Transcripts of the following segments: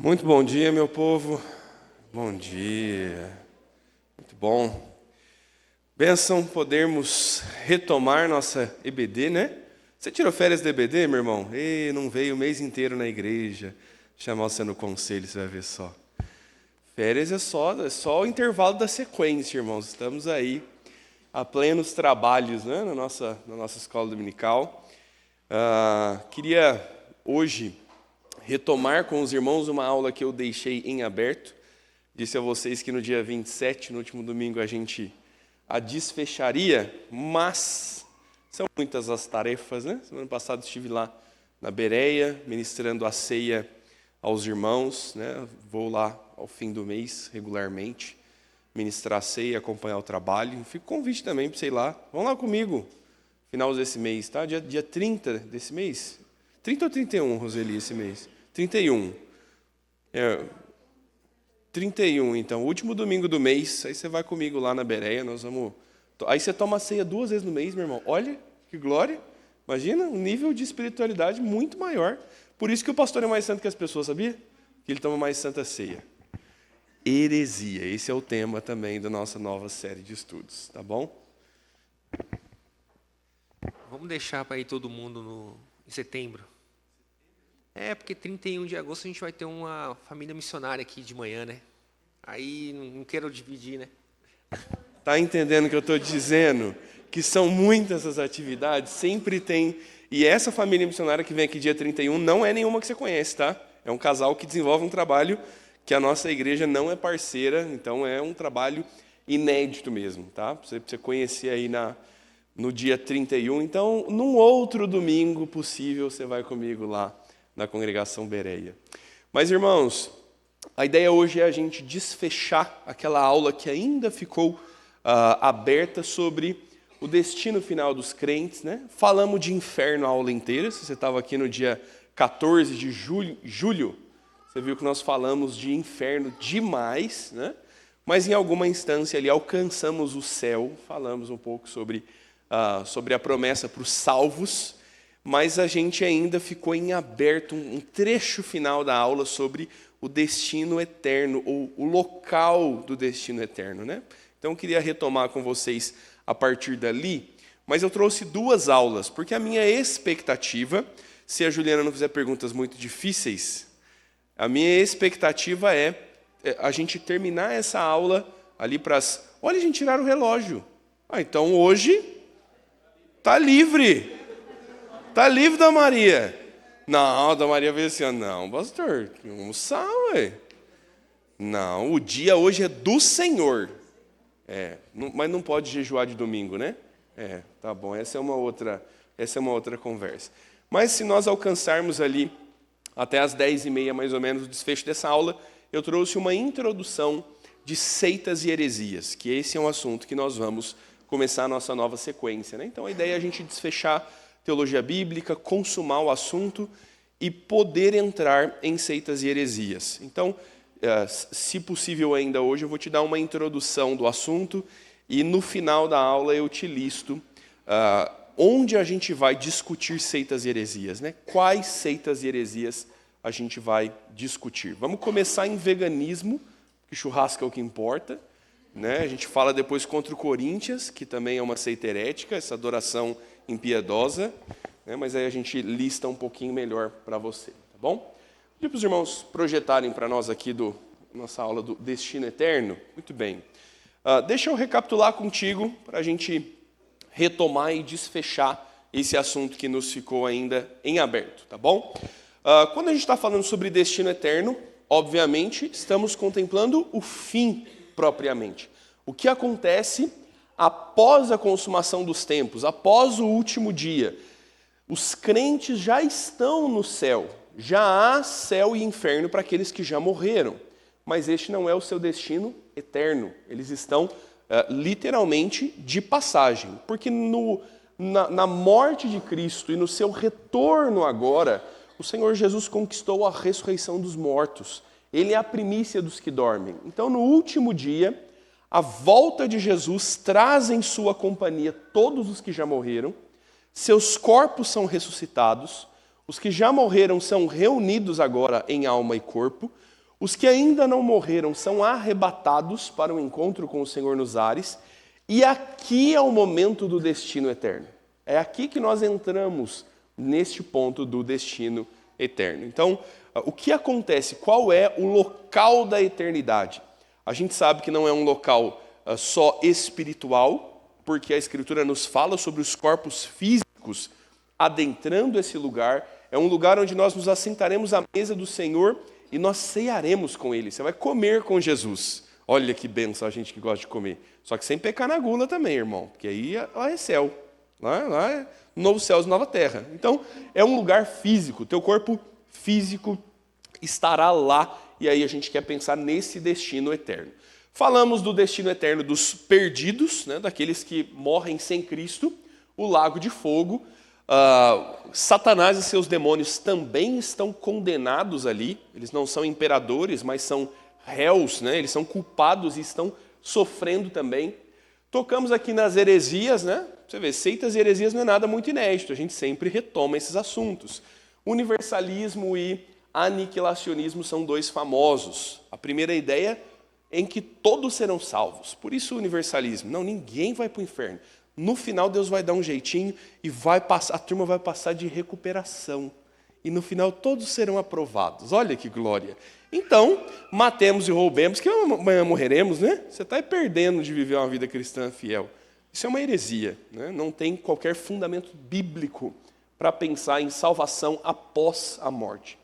Muito bom dia, meu povo. Bom dia. Muito bom. Bênção podermos retomar nossa EBD, né? Você tirou férias da EBD, meu irmão? Não veio o mês inteiro na igreja. Chamar você no conselho, você vai ver só. Férias é só o intervalo da sequência, irmãos. Estamos aí a plenos trabalhos, né? na nossa escola dominical. Queria hoje retomar com os irmãos uma aula que eu deixei em aberto. Disse a vocês que no dia 27, no último domingo, a gente a desfecharia, mas são muitas as tarefas, né? Semana passada estive lá na Bereia, ministrando a ceia aos irmãos, né? Vou lá ao fim do mês, regularmente, ministrar a ceia e acompanhar o trabalho. Fica convite também para você ir lá. Vão lá comigo, final desse mês, tá? Dia 30 desse mês? 30 ou 31, Roseli, esse mês? 31. 31, então, último domingo do mês, aí você vai comigo lá na Bereia, nós vamos... Aí você toma a ceia 2 vezes no mês, meu irmão. Olha, que glória. Imagina, um nível de espiritualidade muito maior. Por isso que o pastor é mais santo que as pessoas, sabia? Que ele toma mais santa ceia. Heresia, esse é o tema também da nossa nova série de estudos, tá bom? Vamos deixar para ir todo mundo em setembro. Porque 31 de agosto a gente vai ter uma família missionária aqui de manhã, né? Aí não quero dividir, né? Tá entendendo o que eu estou dizendo? Que são muitas as atividades, sempre tem... E essa família missionária que vem aqui dia 31 não é nenhuma que você conhece, tá? É um casal que desenvolve um trabalho que a nossa igreja não é parceira, então é um trabalho inédito mesmo, tá? Pra você conhecer aí no dia 31. Então, num outro domingo possível, você vai comigo lá na congregação Bereia. Mas, irmãos, a ideia hoje é a gente desfechar aquela aula que ainda ficou aberta sobre o destino final dos crentes, né? Falamos de inferno a aula inteira. Se você estava aqui no dia 14 de julho, você viu que nós falamos de inferno demais, né? Mas em alguma instância ali alcançamos o céu, falamos um pouco sobre a promessa para os salvos, mas a gente ainda ficou em aberto um trecho final da aula sobre o destino eterno, ou o local do destino eterno, né? Então eu queria retomar com vocês a partir dali, mas eu trouxe 2 aulas, porque a minha expectativa, se a Juliana não fizer perguntas muito difíceis, a minha expectativa é a gente terminar essa aula ali para as... Olha, a gente tirar o relógio. Então hoje está livre. Está livre da Maria. Não, da Maria veio assim, não, pastor, vamos almoçar, ué. Não, o dia hoje é do Senhor. Mas não pode jejuar de domingo, né? Tá bom, essa é uma outra conversa. Mas se nós alcançarmos ali até as 10h30, mais ou menos, o desfecho dessa aula, eu trouxe uma introdução de seitas e heresias, que esse é um assunto que nós vamos começar a nossa nova sequência, né? Então a ideia é a gente desfechar teologia bíblica, consumar o assunto e poder entrar em seitas e heresias. Então, se possível ainda hoje, eu vou te dar uma introdução do assunto e no final da aula eu te listo onde a gente vai discutir seitas e heresias, né? Quais seitas e heresias a gente vai discutir. Vamos começar em veganismo, que churrasco é o que importa, né? A gente fala depois contra o Corinthians, que também é uma seita herética, essa adoração impiedosa, né? Mas aí a gente lista um pouquinho melhor para você, tá bom? Vou pedir para os irmãos projetarem para nós aqui nossa aula do destino eterno. Muito bem. Deixa eu recapitular contigo para a gente retomar e desfechar esse assunto que nos ficou ainda em aberto, tá bom? Quando a gente está falando sobre destino eterno, obviamente, estamos contemplando o fim propriamente. O que acontece após a consumação dos tempos, após o último dia. Os crentes já estão no céu, já há céu e inferno para aqueles que já morreram, mas este não é o seu destino eterno. Eles estão literalmente de passagem, porque na morte de Cristo e no seu retorno agora, o Senhor Jesus conquistou a ressurreição dos mortos. Ele é a primícia dos que dormem. Então, no último dia, a volta de Jesus traz em sua companhia todos os que já morreram, seus corpos são ressuscitados, Os que já morreram são reunidos agora em alma e corpo. Os que ainda não morreram são arrebatados para o encontro com o Senhor nos ares. E aqui é o momento do destino eterno. É aqui que nós entramos neste ponto do destino eterno. Então, o que acontece? Qual é o local da eternidade? A gente sabe que não é um local só espiritual, porque a Escritura nos fala sobre os corpos físicos adentrando esse lugar. É um lugar onde nós nos assentaremos à mesa do Senhor e nós cearemos com Ele. Você vai comer com Jesus. Olha que bênção a gente que gosta de comer. Só que sem pecar na gula também, irmão, porque aí lá é céu. Lá é novo céu e nova terra. Então, é um lugar físico. Teu corpo físico estará lá. E aí a gente quer pensar nesse destino eterno. Falamos do destino eterno dos perdidos, né, daqueles que morrem sem Cristo, o lago de fogo. Satanás e seus demônios também estão condenados ali. Eles não são imperadores, mas são réus, né? Eles são culpados e estão sofrendo também. Tocamos aqui nas heresias, né? Você vê, seitas e heresias não é nada muito inédito, a gente sempre retoma esses assuntos. Universalismo e aniquilacionismo são dois famosos. A primeira ideia em que todos serão salvos. Por isso o universalismo. Não, ninguém vai para o inferno. No final Deus vai dar um jeitinho e a turma vai passar de recuperação. E no final todos serão aprovados. Olha que glória. Então, matemos e roubemos, que amanhã morreremos, né? Você está perdendo de viver uma vida cristã fiel. Isso é uma heresia, né? Não tem qualquer fundamento bíblico para pensar em salvação após a morte.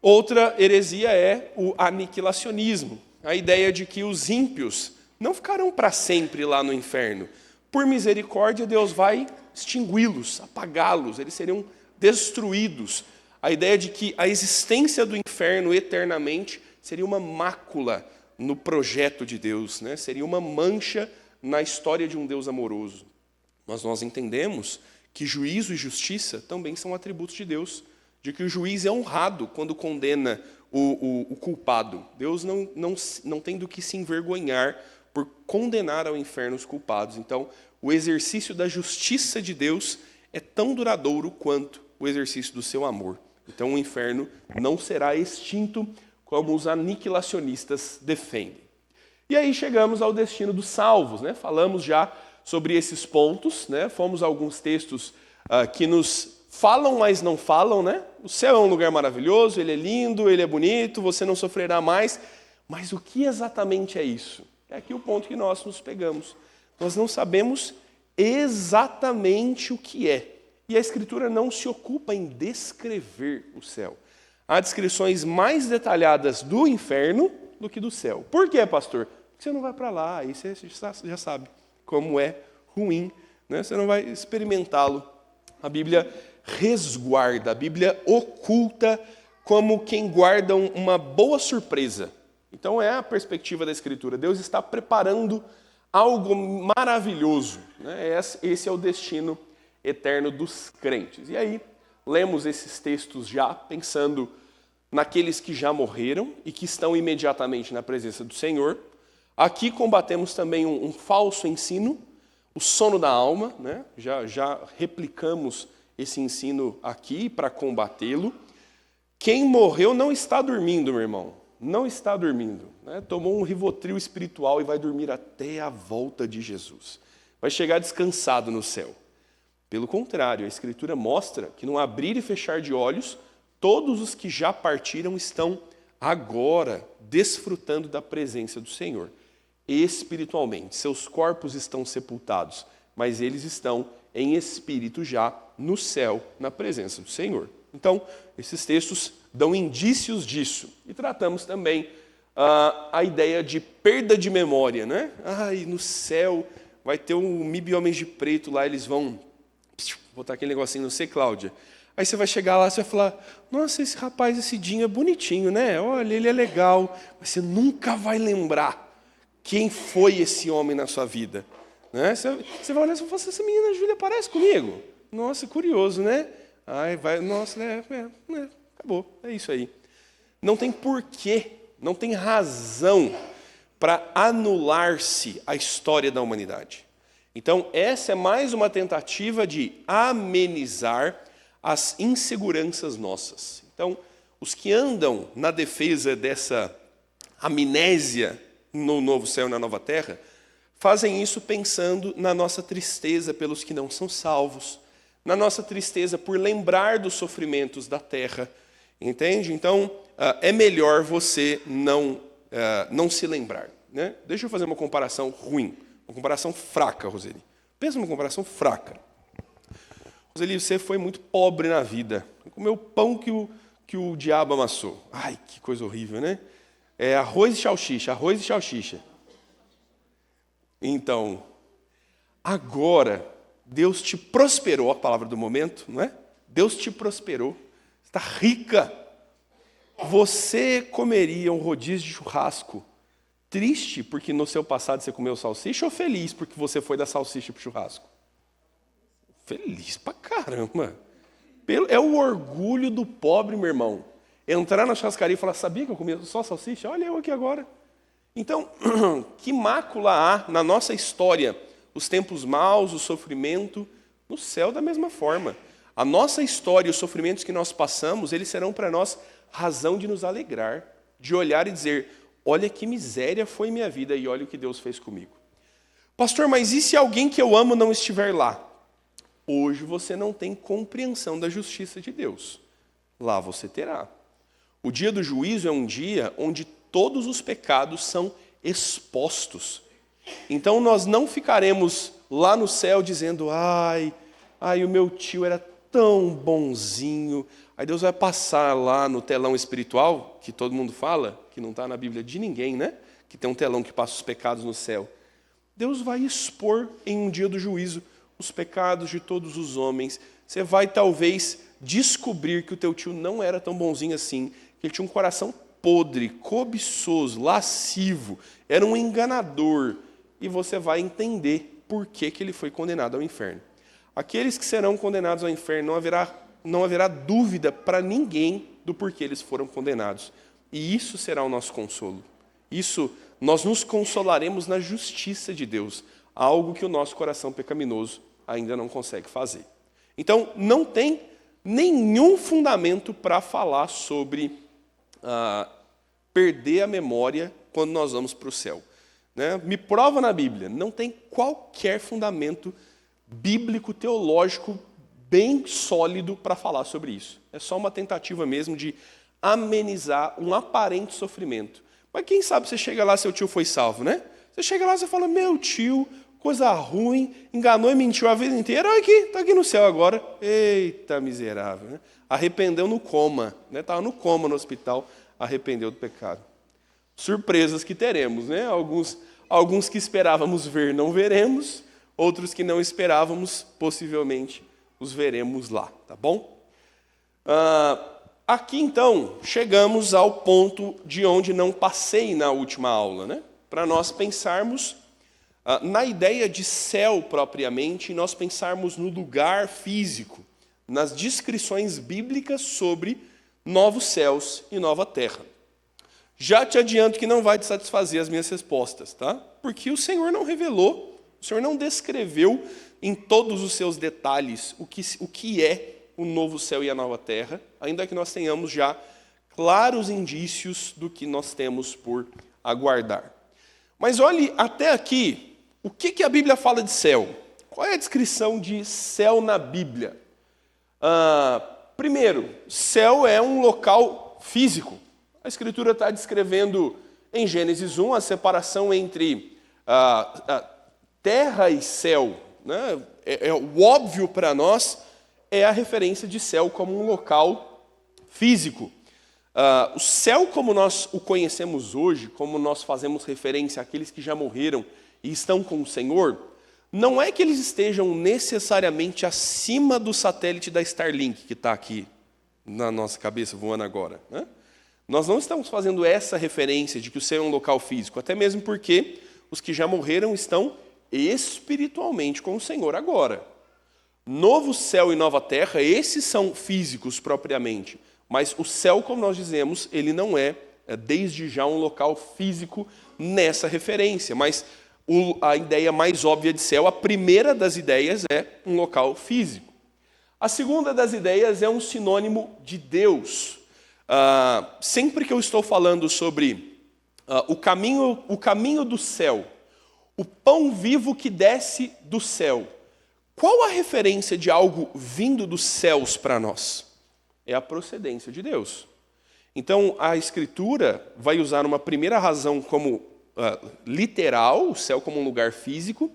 Outra heresia é o aniquilacionismo. A ideia de que os ímpios não ficarão para sempre lá no inferno. Por misericórdia, Deus vai extingui-los, apagá-los, eles seriam destruídos. A ideia de que a existência do inferno eternamente seria uma mácula no projeto de Deus, né? Seria uma mancha na história de um Deus amoroso. Mas nós entendemos que juízo e justiça também são atributos de Deus, de que o juiz é honrado quando condena o culpado. Deus não tem do que se envergonhar por condenar ao inferno os culpados. Então, o exercício da justiça de Deus é tão duradouro quanto o exercício do seu amor. Então, o inferno não será extinto como os aniquilacionistas defendem. E aí chegamos ao destino dos salvos, né? Falamos já sobre esses pontos, né? Fomos a alguns textos que nos falam, mas não falam, né? O céu é um lugar maravilhoso, ele é lindo, ele é bonito, você não sofrerá mais. Mas o que exatamente é isso? É aqui o ponto que nós nos pegamos. Nós não sabemos exatamente o que é. E a Escritura não se ocupa em descrever o céu. Há descrições mais detalhadas do inferno do que do céu. Por quê, pastor? Porque você não vai para lá, aí você já sabe como é ruim, né? Você não vai experimentá-lo. A Bíblia resguarda, a Bíblia oculta como quem guarda uma boa surpresa. Então é a perspectiva da Escritura. Deus está preparando algo maravilhoso, né? Esse é o destino eterno dos crentes. E aí, lemos esses textos já pensando naqueles que já morreram e que estão imediatamente na presença do Senhor. Aqui combatemos também um falso ensino, o sono da alma, né? Já replicamos esse ensino aqui para combatê-lo. Quem morreu não está dormindo, meu irmão. Não está dormindo, né? Tomou um Rivotril espiritual e vai dormir até a volta de Jesus. Vai chegar descansado no céu. Pelo contrário, a Escritura mostra que no abrir e fechar de olhos, todos os que já partiram estão agora desfrutando da presença do Senhor. Espiritualmente, seus corpos estão sepultados, mas eles estão em espírito já no céu, na presença do Senhor. Então, esses textos dão indícios disso. E tratamos também a ideia de perda de memória, né? No céu vai ter um MIB Homens de Preto lá, eles vão botar aquele negocinho, não sei, Cláudia. Aí você vai chegar lá, você vai falar, nossa, esse rapaz, esse Dinho é bonitinho, né? Olha, ele é legal. Mas você nunca vai lembrar quem foi esse homem na sua vida. Né? Você vai olhar e vai falar, essa menina Júlia parece comigo. Nossa, curioso, né? Nossa, acabou, é isso aí. Não tem porquê, não tem razão para anular-se a história da humanidade. Então, essa é mais uma tentativa de amenizar as inseguranças nossas. Então, os que andam na defesa dessa amnésia no novo céu e na nova terra, fazem isso pensando na nossa tristeza pelos que não são salvos, na nossa tristeza por lembrar dos sofrimentos da terra, entende? Então, é melhor você não se lembrar, né? Deixa eu fazer uma comparação ruim, uma comparação fraca, Roseli. Pensa numa comparação fraca. Roseli, você foi muito pobre na vida, comeu o pão que o diabo amassou. Ai, que coisa horrível, né? É arroz e salsicha. Então, agora, Deus te prosperou, a palavra do momento, não é? Deus te prosperou, está rica. Você comeria um rodízio de churrasco triste porque no seu passado você comeu salsicha ou feliz porque você foi da salsicha para o churrasco? Feliz pra caramba. É o orgulho do pobre, meu irmão. Entrar na churrascaria e falar, sabia que eu comia só salsicha? Olha eu aqui agora. Então, que mácula há na nossa história? Os tempos maus, o sofrimento, no céu da mesma forma. A nossa história e os sofrimentos que nós passamos, eles serão para nós razão de nos alegrar, de olhar e dizer, olha que miséria foi minha vida e olha o que Deus fez comigo. Pastor, mas e se alguém que eu amo não estiver lá? Hoje você não tem compreensão da justiça de Deus. Lá você terá. O dia do juízo é um dia onde todos os pecados são expostos. Então nós não ficaremos lá no céu dizendo, ai, o meu tio era tão bonzinho. Aí Deus vai passar lá no telão espiritual, que todo mundo fala, que não está na Bíblia de ninguém, né? Que tem um telão que passa os pecados no céu. Deus vai expor em um dia do juízo os pecados de todos os homens. Você vai talvez descobrir que o teu tio não era tão bonzinho assim, que ele tinha um coração podre, cobiçoso, lascivo, era um enganador, e você vai entender por que ele foi condenado ao inferno. Aqueles que serão condenados ao inferno, não haverá dúvida para ninguém do porquê eles foram condenados. E isso será o nosso consolo. Isso, nós nos consolaremos na justiça de Deus, algo que o nosso coração pecaminoso ainda não consegue fazer. Então, não tem nenhum fundamento para falar sobre perder a memória quando nós vamos para o céu. Né? Me prova na Bíblia. Não tem qualquer fundamento bíblico, teológico, bem sólido para falar sobre isso. É só uma tentativa mesmo de amenizar um aparente sofrimento. Mas quem sabe você chega lá, seu tio foi salvo, né? Você chega lá e fala, meu tio, coisa ruim, enganou e mentiu a vida inteira, olha aqui, está aqui no céu agora. Eita, miserável. Né? Arrependeu no coma, estava no coma no hospital, arrependeu do pecado. Surpresas que teremos, né? Alguns que esperávamos ver, não veremos, outros que não esperávamos, possivelmente os veremos lá, tá bom? Aqui, então, chegamos ao ponto de onde não passei na última aula, né? Para nós pensarmos na ideia de céu propriamente, e nós pensarmos no lugar físico, nas descrições bíblicas sobre novos céus e nova terra. Já te adianto que não vai te satisfazer as minhas respostas, tá? Porque o Senhor não revelou, o Senhor não descreveu em todos os seus detalhes o que é o novo céu e a nova terra, ainda que nós tenhamos já claros indícios do que nós temos por aguardar. Mas olhe até aqui, o que a Bíblia fala de céu? Qual é a descrição de céu na Bíblia? Primeiro, céu é um local físico. A Escritura está descrevendo em Gênesis 1 a separação entre terra e céu. Né? O óbvio para nós é a referência de céu como um local físico. O céu como nós o conhecemos hoje, como nós fazemos referência àqueles que já morreram e estão com o Senhor, não é que eles estejam necessariamente acima do satélite da Starlink, que está aqui na nossa cabeça voando agora. Né? Nós não estamos fazendo essa referência de que o céu é um local físico, até mesmo porque os que já morreram estão espiritualmente com o Senhor agora. Novo céu e nova terra, esses são físicos propriamente, mas o céu, como nós dizemos, ele não é desde já um local físico nessa referência, mas a ideia mais óbvia de céu, a primeira das ideias é um local físico. A segunda das ideias é um sinônimo de Deus. Sempre que eu estou falando sobre o caminho do céu, o pão vivo que desce do céu, qual a referência de algo vindo dos céus para nós? É a procedência de Deus. Então, a Escritura vai usar uma primeira razão como literal, o céu como um lugar físico,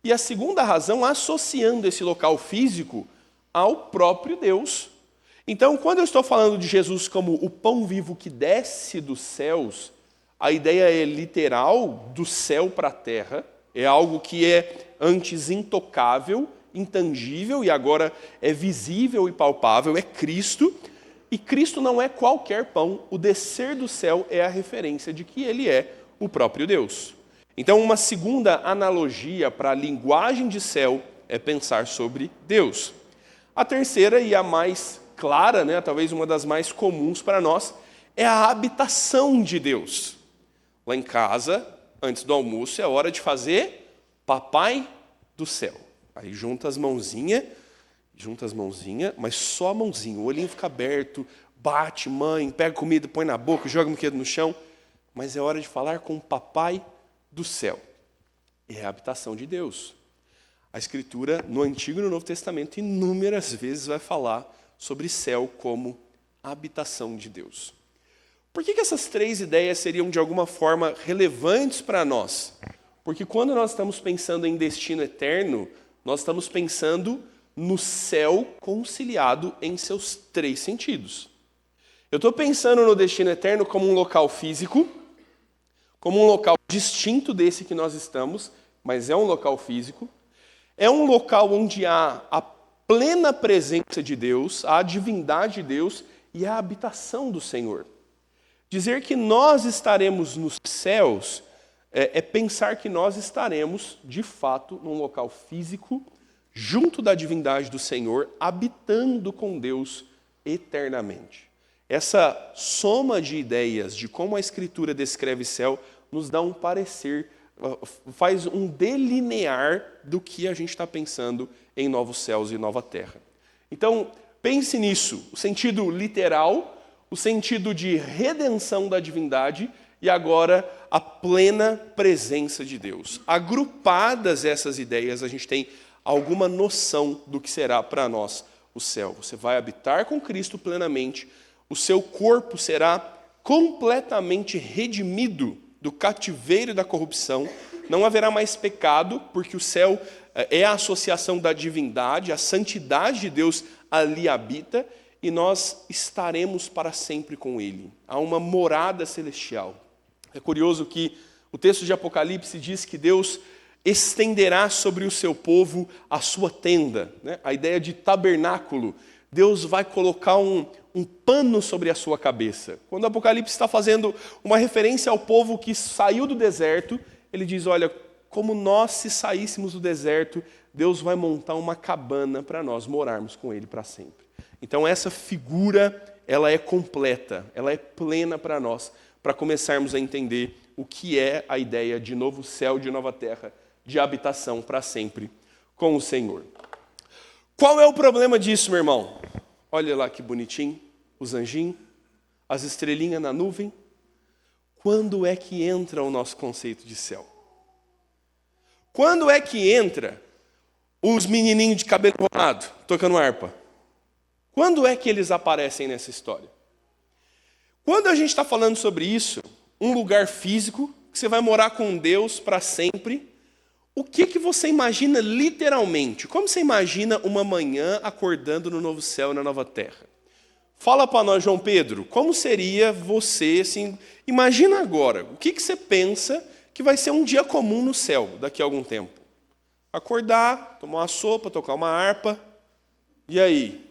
e a segunda razão associando esse local físico ao próprio Deus. Então, quando eu estou falando de Jesus como o pão vivo que desce dos céus, a ideia é literal, do céu para a terra, é algo que é antes intocável, intangível e agora é visível e palpável, é Cristo. E Cristo não é qualquer pão, o descer do céu é a referência de que ele é o próprio Deus. Então, uma segunda analogia para a linguagem de céu é pensar sobre Deus. A terceira e a mais clara, talvez uma das mais comuns para nós, é a habitação de Deus. Lá em casa, antes do almoço, é hora de fazer Papai do Céu. Aí junta as mãozinhas, mas só a mãozinha, o olhinho fica aberto, bate, mãe, pega comida, põe na boca, joga o brinquedo no chão. Mas é hora de falar com o Papai do Céu. É a habitação de Deus. A Escritura, no Antigo e no Novo Testamento, inúmeras vezes vai falar sobre céu como habitação de Deus. Por que essas três ideias seriam, de alguma forma, relevantes para nós? Porque quando nós estamos pensando em destino eterno, nós estamos pensando no céu conciliado em seus três sentidos. Eu estou pensando no destino eterno como um local físico, como um local distinto desse que nós estamos, mas é um local físico. É um local onde há a plena presença de Deus, a divindade de Deus e a habitação do Senhor. Dizer que nós estaremos nos céus é pensar que nós estaremos, de fato, num local físico, junto da divindade do Senhor, habitando com Deus eternamente. Essa soma de ideias de como a Escritura descreve céu nos dá um parecer, faz um delinear do que a gente está pensando em novos céus e nova terra. Então, pense nisso, o sentido literal, o sentido de redenção da divindade e agora a plena presença de Deus. Agrupadas essas ideias, a gente tem alguma noção do que será para nós o céu. Você vai habitar com Cristo plenamente, o seu corpo será completamente redimido do cativeiro da corrupção, não haverá mais pecado, porque o céu é a associação da divindade, a santidade de Deus ali habita, e nós estaremos para sempre com Ele. Há uma morada celestial. É curioso que o texto de Apocalipse diz que Deus estenderá sobre o seu povo a sua tenda, a ideia de tabernáculo. Deus vai colocar um pano sobre a sua cabeça. Quando o Apocalipse está fazendo uma referência ao povo que saiu do deserto, ele diz, olha, como nós se saíssemos do deserto, Deus vai montar uma cabana para nós morarmos com Ele para sempre. Então essa figura, ela é completa, ela é plena para nós, para começarmos a entender o que é a ideia de novo céu, de nova terra, de habitação para sempre com o Senhor. Qual é o problema disso, meu irmão? Olha lá que bonitinho, os anjinhos, as estrelinhas na nuvem. Quando é que entra o nosso conceito de céu? Quando é que entra os menininhos de cabelo enrolado tocando harpa? Quando é que eles aparecem nessa história? Quando a gente está falando sobre isso, um lugar físico, que você vai morar com Deus para sempre, o que você imagina literalmente? Como você imagina uma manhã acordando no novo céu e na nova terra? Fala para nós, João Pedro, como seria você, assim, imagina agora, o que você pensa que vai ser um dia comum no céu daqui a algum tempo? Acordar, tomar uma sopa, tocar uma harpa, e aí?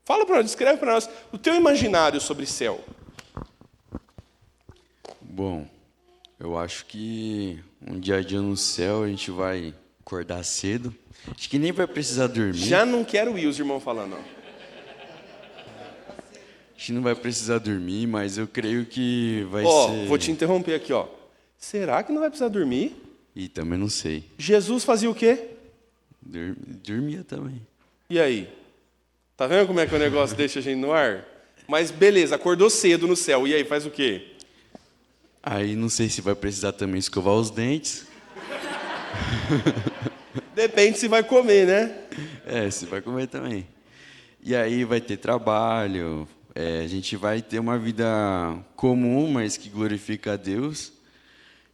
Fala para nós, descreve para nós o teu imaginário sobre céu. Bom, eu acho que um dia a dia no céu a gente vai acordar cedo. Acho que nem vai precisar dormir. Já não quero ir, os irmãos falando. Acho que não vai precisar dormir, mas eu creio que vai ser... Vou te interromper aqui, Será que não vai precisar dormir? E também não sei. Jesus fazia o quê? Dormia também. E aí? Tá vendo como é que o negócio deixa a gente no ar? Mas beleza, acordou cedo no céu. E aí, faz o quê? Aí não sei se vai precisar também escovar os dentes. Depende se vai comer, né? Se vai comer também. E aí vai ter trabalho, a gente vai ter uma vida comum, mas que glorifica a Deus.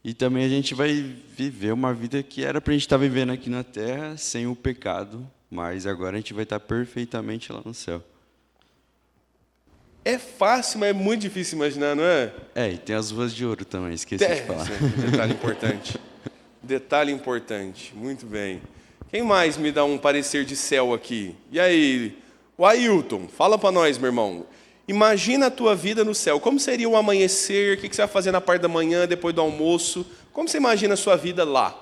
E também a gente vai viver uma vida que era para a gente estar vivendo aqui na Terra, sem o pecado, mas agora a gente vai estar perfeitamente lá no céu. É fácil, mas é muito difícil imaginar, não é? E tem as ruas de ouro também, esqueci de falar. Detalhe importante. Detalhe importante, muito bem. Quem mais me dá um parecer de céu aqui? E aí, o Ailton, fala para nós, meu irmão. Imagina a tua vida no céu. Como seria o amanhecer? O que você vai fazer na parte da manhã, depois do almoço? Como você imagina a sua vida lá?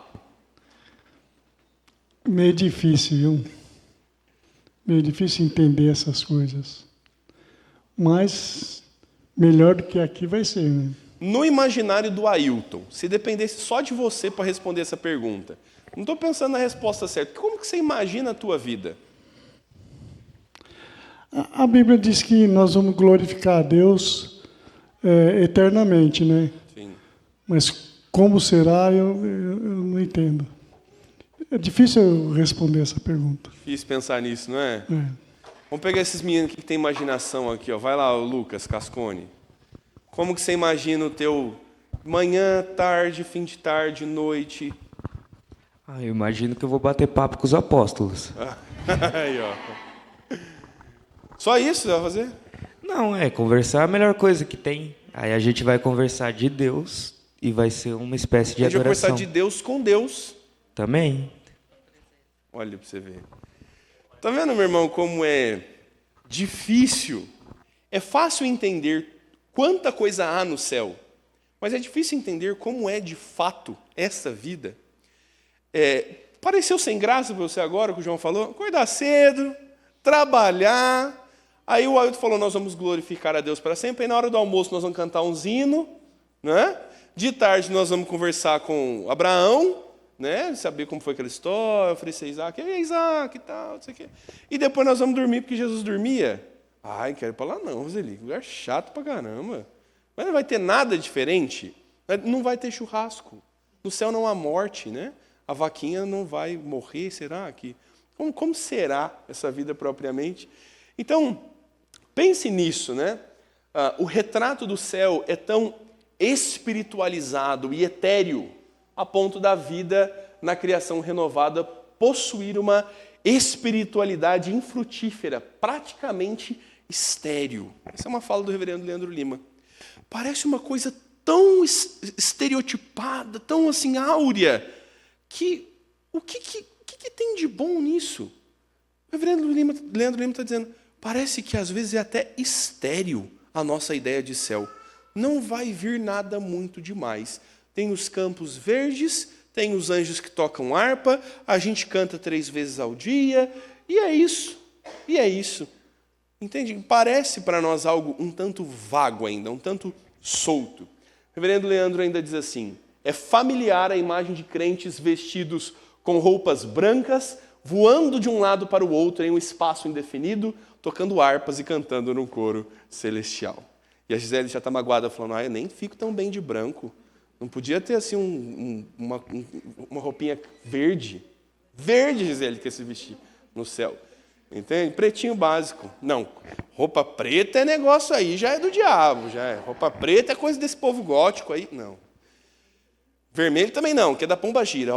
Meio difícil, viu? Meio difícil entender essas coisas. Mas melhor do que aqui vai ser, né? No imaginário do Ailton, se dependesse só de você para responder essa pergunta, não estou pensando na resposta certa. Como que você imagina a tua vida? A Bíblia diz que nós vamos glorificar a Deus eternamente, né? Sim. Mas como será, eu não entendo. É difícil eu responder essa pergunta. Difícil pensar nisso, não é? Vamos pegar esses meninos que têm imaginação aqui, ó. Vai lá, o Lucas Cascone. Como que você imagina o teu manhã, tarde, fim de tarde, noite? Eu imagino que eu vou bater papo com os apóstolos. Aí, ó. Só isso você vai fazer? Não, conversar é a melhor coisa que tem. Aí a gente vai conversar de Deus e vai ser uma espécie de A gente vai adoração. conversar de Deus com Deus. Também. Olha para você ver. Tá vendo, meu irmão, como é difícil? É fácil entender quanta coisa há no céu, mas é difícil entender como é de fato essa vida. Pareceu sem graça para você agora, o que o João falou? Acordar cedo, trabalhar. Aí o Ailton falou, nós vamos glorificar a Deus para sempre. Aí na hora do almoço nós vamos cantar uns hinos, né? De tarde nós vamos conversar com Abraão, né? Saber como foi aquela história, oferecer Isaac, Isaac e tal, não sei o quê. E depois nós vamos dormir, porque Jesus dormia. Ai, não quero ir para lá não, Roseli, lugar chato pra caramba. Mas não vai ter nada diferente, não vai ter churrasco. No céu não há morte, né? A vaquinha não vai morrer, será que? Como será essa vida propriamente? Então, pense nisso, né? O retrato do céu é tão espiritualizado e etéreo a ponto da vida na criação renovada possuir uma espiritualidade infrutífera, praticamente estéril. Essa é uma fala do reverendo Leandro Lima. Parece uma coisa tão estereotipada, tão assim áurea, que o que tem de bom nisso? O reverendo Leandro Lima está dizendo, parece que às vezes é até estéril a nossa ideia de céu. Não vai vir nada muito demais. Tem os campos verdes, tem os anjos que tocam harpa, a gente canta 3 vezes ao dia, e é isso. E é isso. Entende? Parece para nós algo um tanto vago ainda, um tanto solto. O reverendo Leandro ainda diz assim, é familiar a imagem de crentes vestidos com roupas brancas, voando de um lado para o outro em um espaço indefinido, tocando harpas e cantando num coro celestial. E a Gisele já está magoada, falando, eu nem fico tão bem de branco. Não podia ter assim uma roupinha verde. Verde, Gisele, quer se vestir no céu. Entende? Pretinho básico. Não, roupa preta é negócio aí, já é do diabo. Já é. Roupa preta é coisa desse povo gótico aí. Não. Vermelho também não, que é da pomba gira.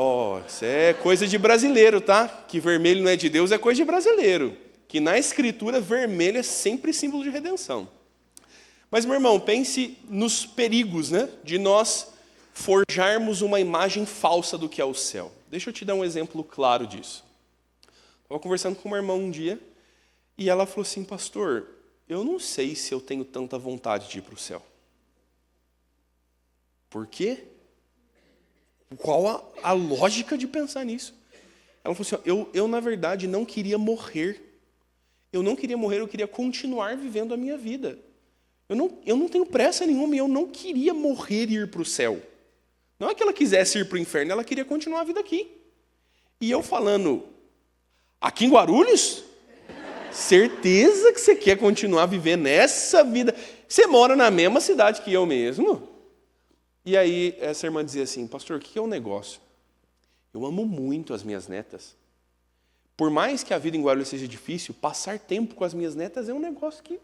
Isso é coisa de brasileiro, tá? Que vermelho não é de Deus, é coisa de brasileiro. Que na Escritura, vermelho é sempre símbolo de redenção. Mas, meu irmão, pense nos perigos, né, de nós forjarmos uma imagem falsa do que é o céu. Deixa eu te dar um exemplo claro disso. Estava conversando com uma irmã um dia, e ela falou assim, pastor, eu não sei se eu tenho tanta vontade de ir para o céu. Por quê? Qual a lógica de pensar nisso? Ela falou assim, eu na verdade não queria morrer. Eu não queria morrer, eu queria continuar vivendo a minha vida. Eu não tenho pressa nenhuma e eu não queria morrer e ir para o céu. Não é que ela quisesse ir para o inferno, ela queria continuar a vida aqui. E eu falando, aqui em Guarulhos? Certeza que você quer continuar vivendo essa vida. Você mora na mesma cidade que eu mesmo. E aí essa irmã dizia assim, pastor, o que é um negócio? Eu amo muito as minhas netas. Por mais que a vida em Guarulhos seja difícil, passar tempo com as minhas netas é um negócio que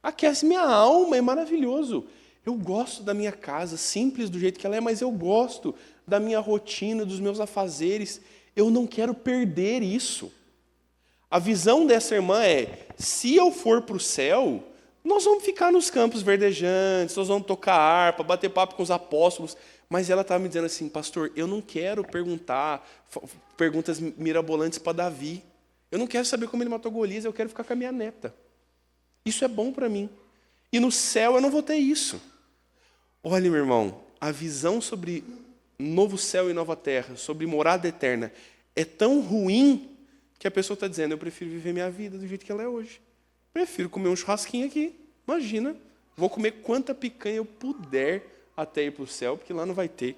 aquece minha alma, é maravilhoso. Eu gosto da minha casa, simples do jeito que ela é, mas eu gosto da minha rotina, dos meus afazeres. Eu não quero perder isso. A visão dessa irmã é, se eu for para o céu, nós vamos ficar nos campos verdejantes, nós vamos tocar harpa, bater papo com os apóstolos. Mas ela estava me dizendo assim, pastor, eu não quero perguntar perguntas mirabolantes para Davi. Eu não quero saber como ele matou Golias, eu quero ficar com a minha neta. Isso é bom para mim. E no céu eu não vou ter isso. Olha, meu irmão, a visão sobre novo céu e nova terra, sobre morada eterna, é tão ruim que a pessoa está dizendo, eu prefiro viver minha vida do jeito que ela é hoje. Prefiro comer um churrasquinho aqui. Imagina, vou comer quanta picanha eu puder até ir para o céu, porque lá não vai ter.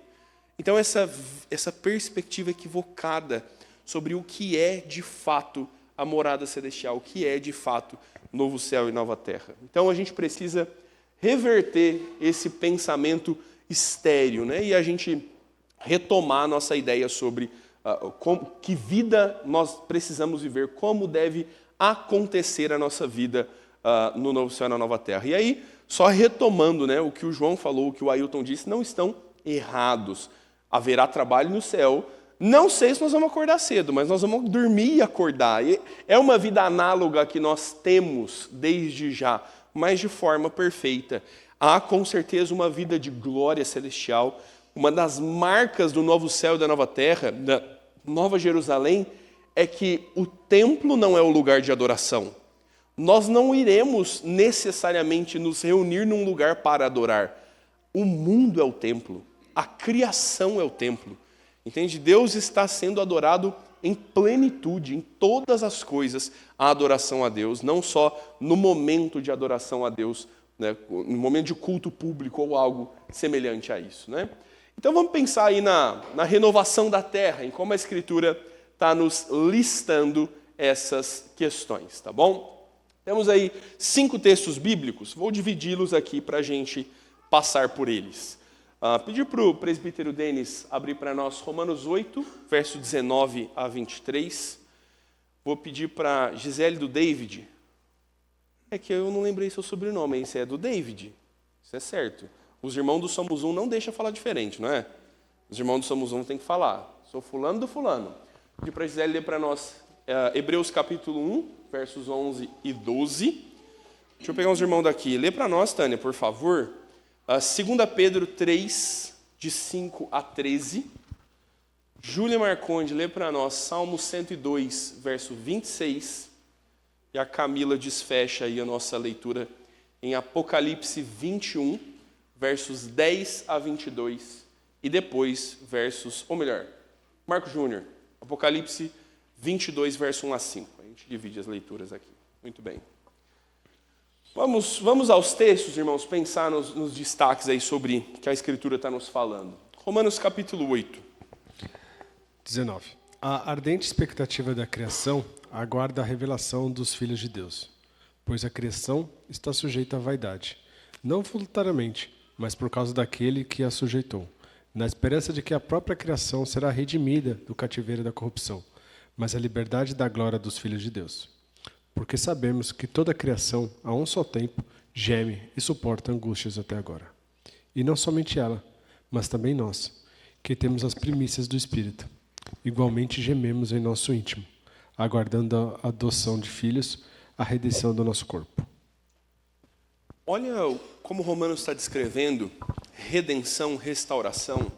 Então, essa perspectiva equivocada sobre o que é, de fato, a morada celestial, o que é, de fato, novo céu e nova terra. Então, a gente precisa reverter esse pensamento estéril, né? E a gente retomar a nossa ideia sobre que vida nós precisamos viver, como deve acontecer a nossa vida no novo céu e na nova terra. E aí, só retomando, né, o que o João falou, o que o Ailton disse, não estão errados. Haverá trabalho no céu. Não sei se nós vamos acordar cedo, mas nós vamos dormir e acordar. E é uma vida análoga que nós temos desde já, mas de forma perfeita. Há com certeza uma vida de glória celestial. Uma das marcas do novo céu e da nova terra, da Nova Jerusalém, é que o templo não é o lugar de adoração. Nós não iremos necessariamente nos reunir num lugar para adorar. O mundo é o templo. A criação é o templo. Entende? Deus está sendo adorado em plenitude, em todas as coisas, a adoração a Deus, não só no momento de adoração a Deus, né, no momento de culto público ou algo semelhante a isso. Né? Então vamos pensar aí na renovação da terra, em como a Escritura está nos listando essas questões, tá bom? Temos aí 5 textos bíblicos, vou dividi-los aqui para a gente passar por eles. Pedir para o presbítero Denis abrir para nós Romanos 8, verso 19 a 23. Vou pedir para Gisele do David. É que eu não lembrei seu sobrenome, esse é do David. Isso é certo. Os irmãos do Somos Um não deixam falar diferente, não é? Os irmãos do Somos Um têm que falar. Sou fulano do fulano. Pedir para a Gisele ler para nós Hebreus capítulo 1, versos 11 e 12. Deixa eu pegar uns irmãos daqui. Lê para nós, Tânia, por favor. 2 Pedro 3, de 5 a 13. Júlia Marconde, lê para nós Salmo 102, verso 26. E a Camila desfecha aí a nossa leitura em Apocalipse 21, versos 10 a 22. E depois, Marco Júnior, Apocalipse 22, verso 1 a 5. A gente divide as leituras aqui. Muito bem. Vamos aos textos, irmãos, pensar nos destaques aí sobre o que a Escritura está nos falando. Romanos capítulo 8. 19. A ardente expectativa da criação aguarda a revelação dos filhos de Deus, pois a criação está sujeita à vaidade, não voluntariamente, mas por causa daquele que a sujeitou, na esperança de que a própria criação será redimida do cativeiro da corrupção, mas a liberdade da glória dos filhos de Deus. Porque sabemos que toda a criação, a um só tempo, geme e suporta angústias até agora. E não somente ela, mas também nós, que temos as primícias do Espírito. Igualmente gememos em nosso íntimo, aguardando a adoção de filhos, a redenção do nosso corpo. Olha como Romanos está descrevendo redenção, restauração,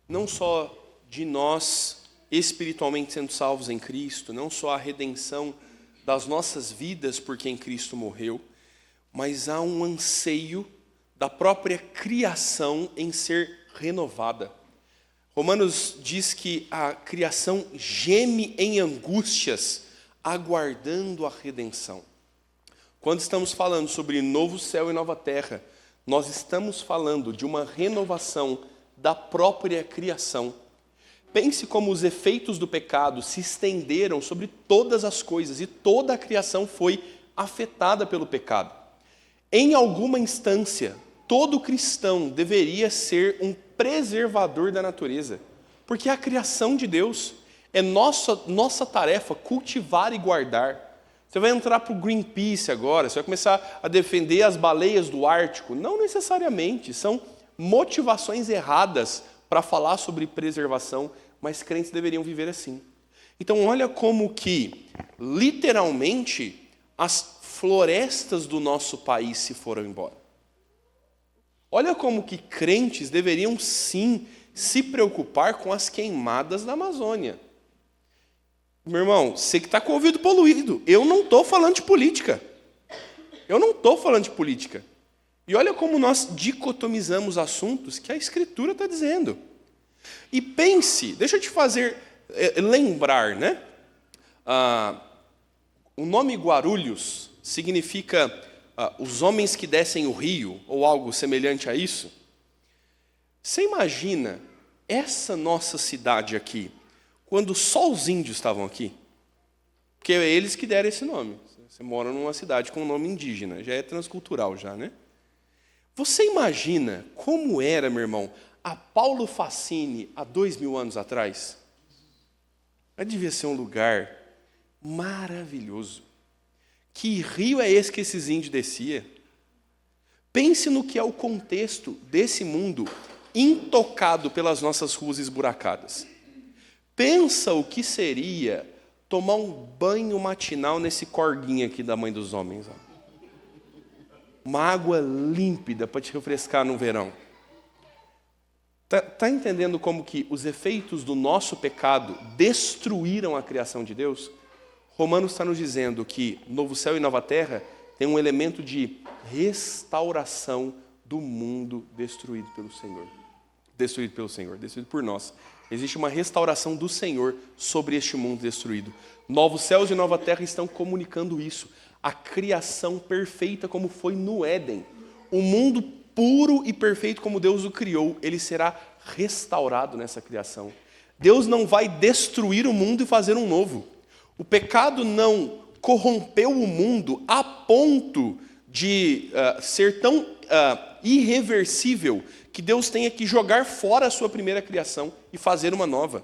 não só de nós espiritualmente sendo salvos em Cristo, não só a redenção das nossas vidas por quem Cristo morreu, mas há um anseio da própria criação em ser renovada. Romanos diz que a criação geme em angústias, aguardando a redenção. Quando estamos falando sobre novo céu e nova terra, nós estamos falando de uma renovação da própria criação. pense como os efeitos do pecado se estenderam sobre todas as coisas e toda a criação foi afetada pelo pecado. Em alguma instância, todo cristão deveria ser um preservador da natureza, porque a criação de Deus é nossa tarefa cultivar e guardar. Você vai entrar para o Greenpeace agora, você vai começar a defender as baleias do Ártico. Não necessariamente, são motivações erradas para falar sobre preservação, mas crentes deveriam viver assim. Então olha como que, literalmente, as florestas do nosso país se foram embora. Olha como que crentes deveriam sim se preocupar com as queimadas da Amazônia. Meu irmão, você que está com o ouvido poluído, eu não estou falando de política. Eu não estou falando de política. E olha como nós dicotomizamos assuntos que a Escritura está dizendo. E pense, deixa eu te fazer lembrar, né? O nome Guarulhos significa os homens que descem o rio, ou algo semelhante a isso. Você imagina essa nossa cidade aqui, quando só os índios estavam aqui? Porque é eles que deram esse nome. Você mora numa cidade com um nome indígena, já é transcultural já, né? Você imagina como era, meu irmão, a Paulo Facine há 2000 anos atrás? Devia ser um lugar maravilhoso. Que rio é esse que esses índios desciam? Pense no que é o contexto desse mundo intocado pelas nossas ruas esburacadas. Pensa o que seria tomar um banho matinal nesse corguinho aqui da Mãe dos Homens. Uma água límpida para te refrescar no verão. Tá entendendo como que os efeitos do nosso pecado destruíram a criação de Deus? Romanos está nos dizendo que novo céu e nova terra tem um elemento de restauração do mundo destruído pelo Senhor. Destruído pelo Senhor, destruído por nós. Existe uma restauração do Senhor sobre este mundo destruído. Novos céus e nova terra estão comunicando isso. A criação perfeita como foi no Éden. O mundo puro e perfeito como Deus o criou, ele será restaurado nessa criação. Deus não vai destruir o mundo e fazer um novo. O pecado não corrompeu o mundo a ponto de ser tão irreversível que Deus tenha que jogar fora a sua primeira criação e fazer uma nova.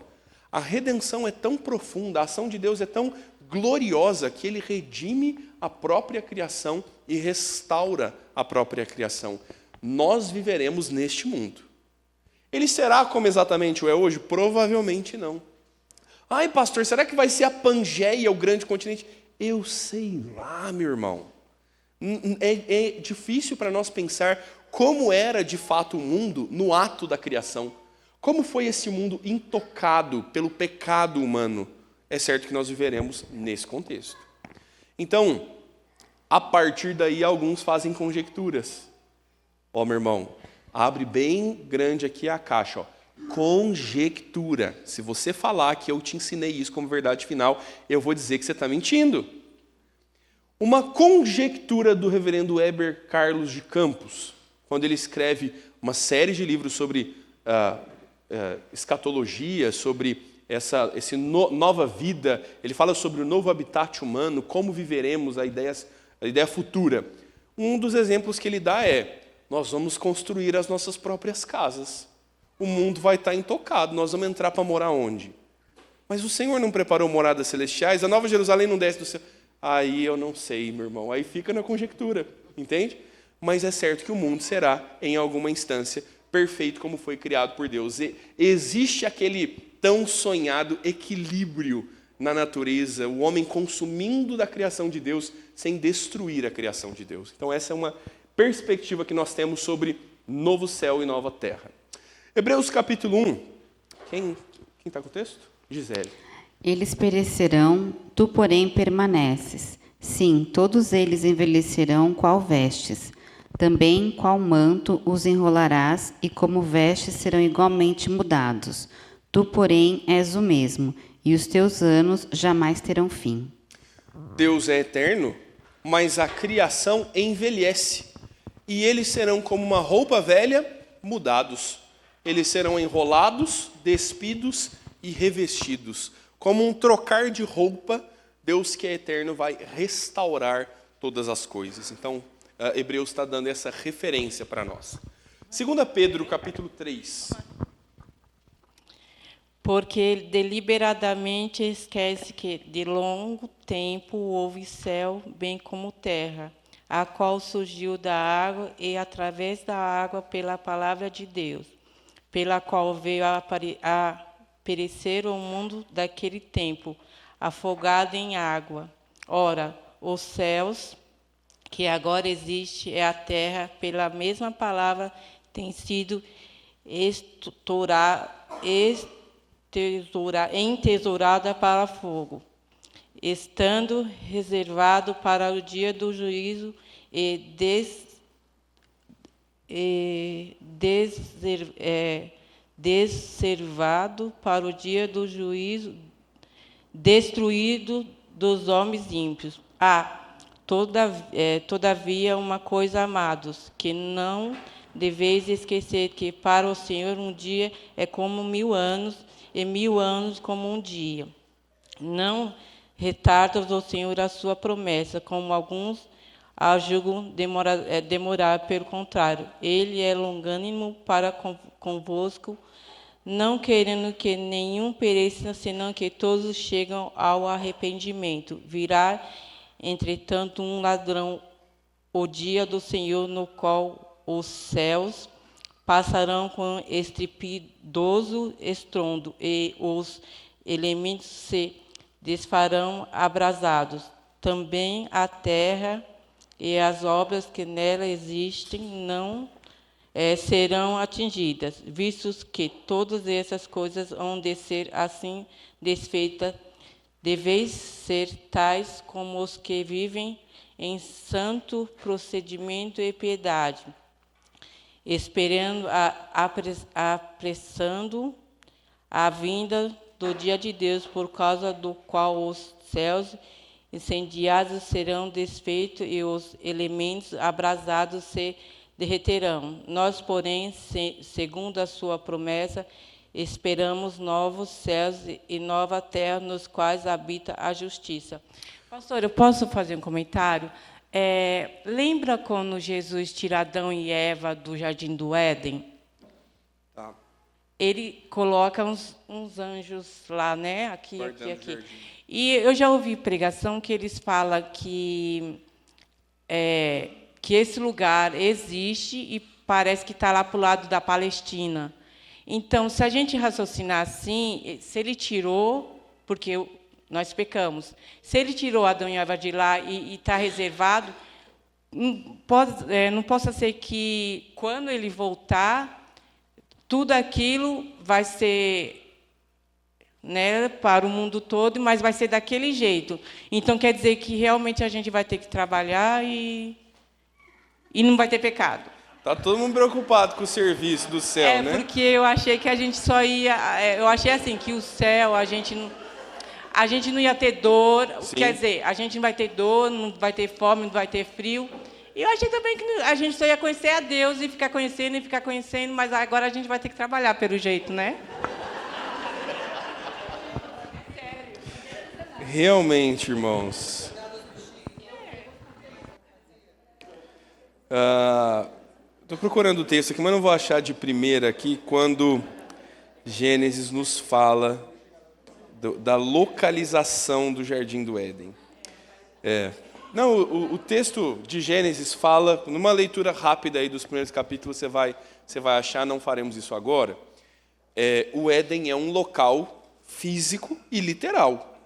A redenção é tão profunda, a ação de Deus é tão gloriosa que Ele redime a própria criação e restaura a própria criação. Nós viveremos neste mundo. Ele será como exatamente o é hoje? Provavelmente não. Ai, pastor, será que vai ser a Pangeia, o grande continente? Eu sei lá, meu irmão. É difícil para nós pensar como era de fato o mundo no ato da criação. Como foi esse mundo intocado pelo pecado humano? É certo que nós viveremos nesse contexto. Então, a partir daí, alguns fazem conjecturas. Ó, meu irmão, abre bem grande aqui a caixa, ó. Conjectura. Se você falar que eu te ensinei isso como verdade final, eu vou dizer que você está mentindo. Uma conjectura do reverendo Heber Carlos de Campos, quando ele escreve uma série de livros sobre escatologia, sobre essa nova vida, ele fala sobre o novo habitat humano, como viveremos a ideia futura. Um dos exemplos que ele dá é: nós vamos construir as nossas próprias casas. O mundo vai estar intocado, nós vamos entrar para morar onde? Mas o Senhor não preparou moradas celestiais? A Nova Jerusalém não desce do céu? Aí eu não sei, meu irmão, aí fica na conjectura, entende? Mas é certo que o mundo será, em alguma instância, perfeito como foi criado por Deus. E existe aquele tão sonhado equilíbrio na natureza, o homem consumindo da criação de Deus sem destruir a criação de Deus. Então essa é uma perspectiva que nós temos sobre novo céu e nova terra. Hebreus capítulo 1. Quem está com o texto? Gisele. Eles perecerão, tu, porém, permaneces. Sim, todos eles envelhecerão qual vestes. Também qual manto os enrolarás, e como vestes serão igualmente mudados. Tu, porém, és o mesmo, e os teus anos jamais terão fim. Deus é eterno, mas a criação envelhece. E eles serão como uma roupa velha, mudados. Eles serão enrolados, despidos e revestidos. Como um trocar de roupa, Deus que é eterno vai restaurar todas as coisas. Então, Hebreus está dando essa referência para nós. 2 Pedro, capítulo 3. Porque deliberadamente esquece que de longo tempo houve céu, bem como terra, a qual surgiu da água e através da água pela palavra de Deus, pela qual veio a perecer o mundo daquele tempo, afogado em água. Ora, os céus, que agora existe, é a terra, pela mesma palavra, tem sido entesourada para fogo, estando reservado para o dia do juízo e deservado para o dia do juízo, destruído dos homens ímpios. Todavia, uma coisa, amados, que não deveis esquecer, que para o Senhor um dia é como 1000 anos, e 1000 anos como um dia. Não retarda o Senhor a sua promessa, como alguns a julgam demorar, pelo contrário. Ele é longânimo para convosco, não querendo que nenhum pereça, senão que todos chegam ao arrependimento. Virá, entretanto, um ladrão, o dia do Senhor, no qual os céus passarão com estripidoso estrondo, e os elementos se desfarão abrasados. Também a terra e as obras que nela existem não serão atingidas, vistos que todas essas coisas hão de ser assim desfeitas. Deveis ser tais como os que vivem em santo procedimento e piedade, esperando, apressando a vinda do dia de Deus, por causa do qual os céus incendiados serão desfeitos e os elementos abrasados se derreterão. Nós, porém, segundo a sua promessa, esperamos novos céus e nova terra, nos quais habita a justiça. Pastor, eu posso fazer um comentário? Lembra quando Jesus tira Adão e Eva do Jardim do Éden? Tá. Ele coloca uns anjos lá, né? Aqui. E eu já ouvi pregação que eles falam que esse lugar existe e parece que está lá para o lado da Palestina. Então, se a gente raciocinar assim, se ele tirou, porque nós pecamos, se ele tirou Adão e Eva de lá e está reservado, não possa ser que, quando ele voltar, tudo aquilo vai ser, né, para o mundo todo, mas vai ser daquele jeito. Então, quer dizer que realmente a gente vai ter que trabalhar e não vai ter pecado. Tá todo mundo preocupado com o serviço do céu, né? Porque eu achei que a gente só ia... Eu achei assim, que o céu, a gente não ia ter dor. Sim. Quer dizer, a gente não vai ter dor, não vai ter fome, não vai ter frio. E eu achei também que a gente só ia conhecer a Deus e ficar conhecendo, mas agora a gente vai ter que trabalhar pelo jeito, né? Realmente, irmãos. Estou procurando o texto aqui, mas não vou achar de primeira aqui, quando Gênesis nos fala da localização do Jardim do Éden. Não, o texto de Gênesis fala, numa leitura rápida aí dos primeiros capítulos, você vai achar, não faremos isso agora. O Éden é um local físico e literal.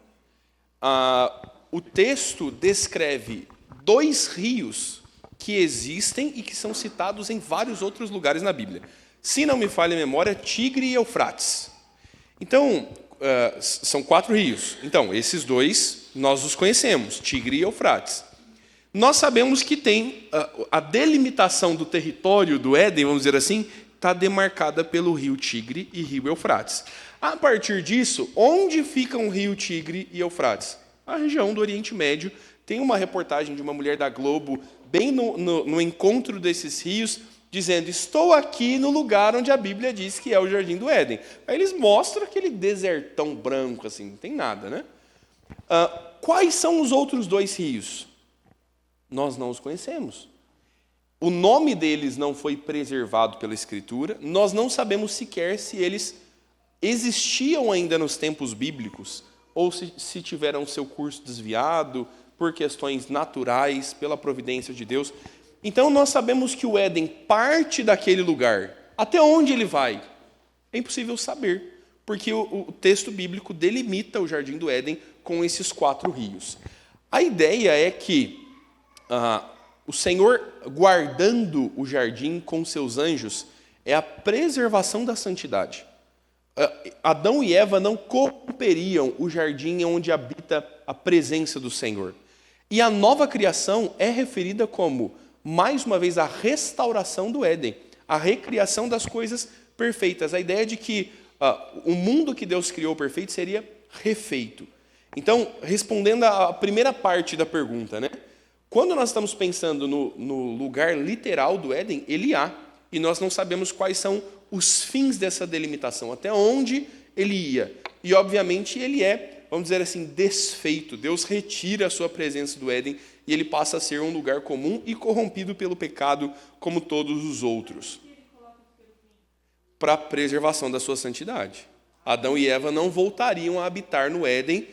O texto descreve 2 rios que existem e que são citados em vários outros lugares na Bíblia. Se não me falha a memória, Tigre e Eufrates. Então, são 4 rios. Então, esses 2, nós os conhecemos, Tigre e Eufrates. Nós sabemos que tem a delimitação do território do Éden, vamos dizer assim, está demarcada pelo rio Tigre e rio Eufrates. A partir disso, onde ficam o rio Tigre e Eufrates? A região do Oriente Médio. Tem uma reportagem de uma mulher da Globo, bem no encontro desses rios, dizendo, estou aqui no lugar onde a Bíblia diz que é o Jardim do Éden. Aí eles mostram aquele desertão branco, assim, não tem nada, né? Quais são os outros 2 rios? Nós não os conhecemos. O nome deles não foi preservado pela Escritura, nós não sabemos sequer se eles existiam ainda nos tempos bíblicos, ou se tiveram seu curso desviado por questões naturais, pela providência de Deus. Então nós sabemos que o Éden parte daquele lugar. Até onde ele vai? É impossível saber, porque o texto bíblico delimita o Jardim do Éden com esses 4 rios. A ideia é que o Senhor, guardando o jardim com seus anjos, é a preservação da santidade. Adão e Eva não corromperiam o jardim onde habita a presença do Senhor. E a nova criação é referida como, mais uma vez, a restauração do Éden, a recriação das coisas perfeitas. A ideia de que o mundo que Deus criou perfeito seria refeito. Então, respondendo à primeira parte da pergunta, né? Quando nós estamos pensando no lugar literal do Éden, ele há, e nós não sabemos quais são os fins dessa delimitação, até onde ele ia. E, obviamente, ele é, vamos dizer assim, desfeito. Deus retira a sua presença do Éden e ele passa a ser um lugar comum e corrompido pelo pecado, como todos os outros, para a preservação da sua santidade. Adão e Eva não voltariam a habitar no Éden,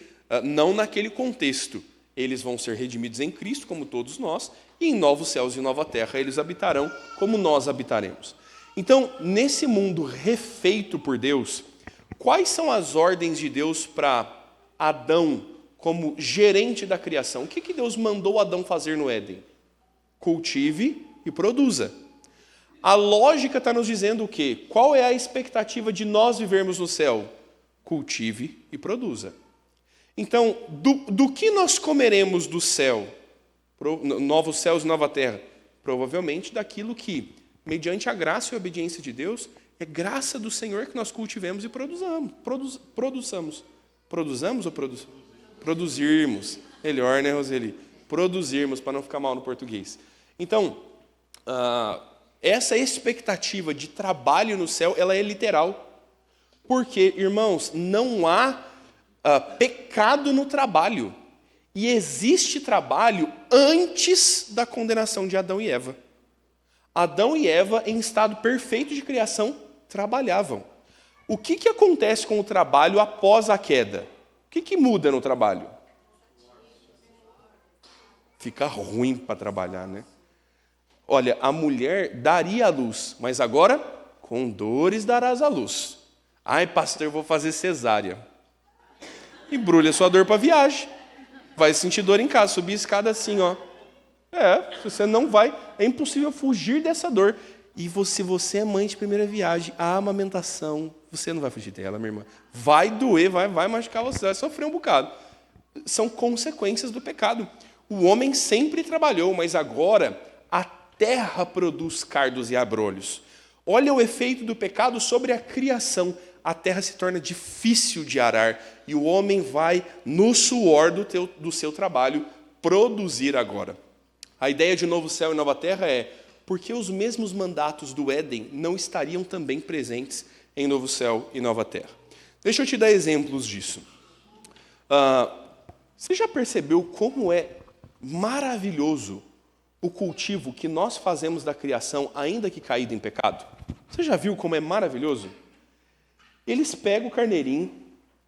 não naquele contexto. Eles vão ser redimidos em Cristo, como todos nós, e em novos céus e nova terra eles habitarão, como nós habitaremos. Então, nesse mundo refeito por Deus, quais são as ordens de Deus para Adão como gerente da criação? O que Deus mandou Adão fazer no Éden? Cultive e produza. A lógica está nos dizendo o quê? Qual é a expectativa de nós vivermos no céu? Cultive e produza. Então, do que nós comeremos do céu, novos céus e nova terra? Provavelmente daquilo que, mediante a graça e a obediência de Deus, é graça do Senhor que nós cultivemos e produzamos. Produzamos ou produzirmos? Melhor, né, Roseli? Produzirmos, para não ficar mal no português. Então, essa expectativa de trabalho no céu, ela é literal. Porque, irmãos, não há pecado no trabalho. E existe trabalho antes da condenação de Adão e Eva. Adão e Eva, em estado perfeito de criação, trabalhavam. O que acontece com o trabalho após a queda? O que muda no trabalho? Fica ruim para trabalhar, né? Olha, a mulher daria a luz, mas agora, com dores darás a luz. Ai, pastor, eu vou fazer cesárea. Embrulha sua dor para viagem. Vai sentir dor em casa, subir a escada assim, ó. Você não vai, é impossível fugir dessa dor. E se você é mãe de primeira viagem, a amamentação, você não vai fugir dela, minha irmã. Vai doer, vai machucar você, vai sofrer um bocado. São consequências do pecado. O homem sempre trabalhou, mas agora a terra produz cardos e abrolhos. Olha o efeito do pecado sobre a criação. A terra se torna difícil de arar e o homem vai, no suor do seu trabalho, produzir agora. A ideia de novo céu e nova terra é porque os mesmos mandatos do Éden não estariam também presentes em novo céu e nova terra. Deixa eu te dar exemplos disso. Você já percebeu como é maravilhoso o cultivo que nós fazemos da criação, ainda que caída em pecado? Você já viu como é maravilhoso? Eles pegam o carneirinho,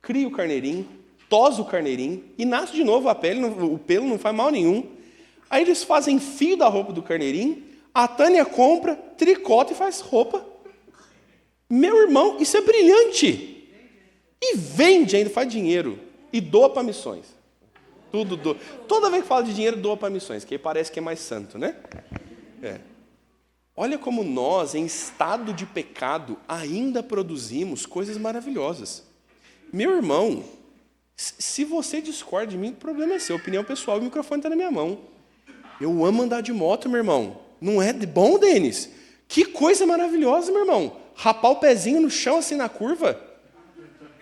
criam o carneirinho, tosam o carneirinho e nasce de novo a pele, o pelo não faz mal nenhum. Aí eles fazem fio da roupa do carneirinho, a Tânia compra, tricota e faz roupa. Meu irmão, isso é brilhante. E vende ainda, faz dinheiro e doa para missões. Tudo doa. Toda vez que fala de dinheiro, doa para missões, que aí parece que é mais santo, né? Olha como nós, em estado de pecado, ainda produzimos coisas maravilhosas. Meu irmão, se você discorda de mim, o problema é seu. Opinião pessoal, o microfone está na minha mão. Eu amo andar de moto, meu irmão. Não é bom, Denis? Que coisa maravilhosa, meu irmão. Rapar o pezinho no chão, assim, na curva.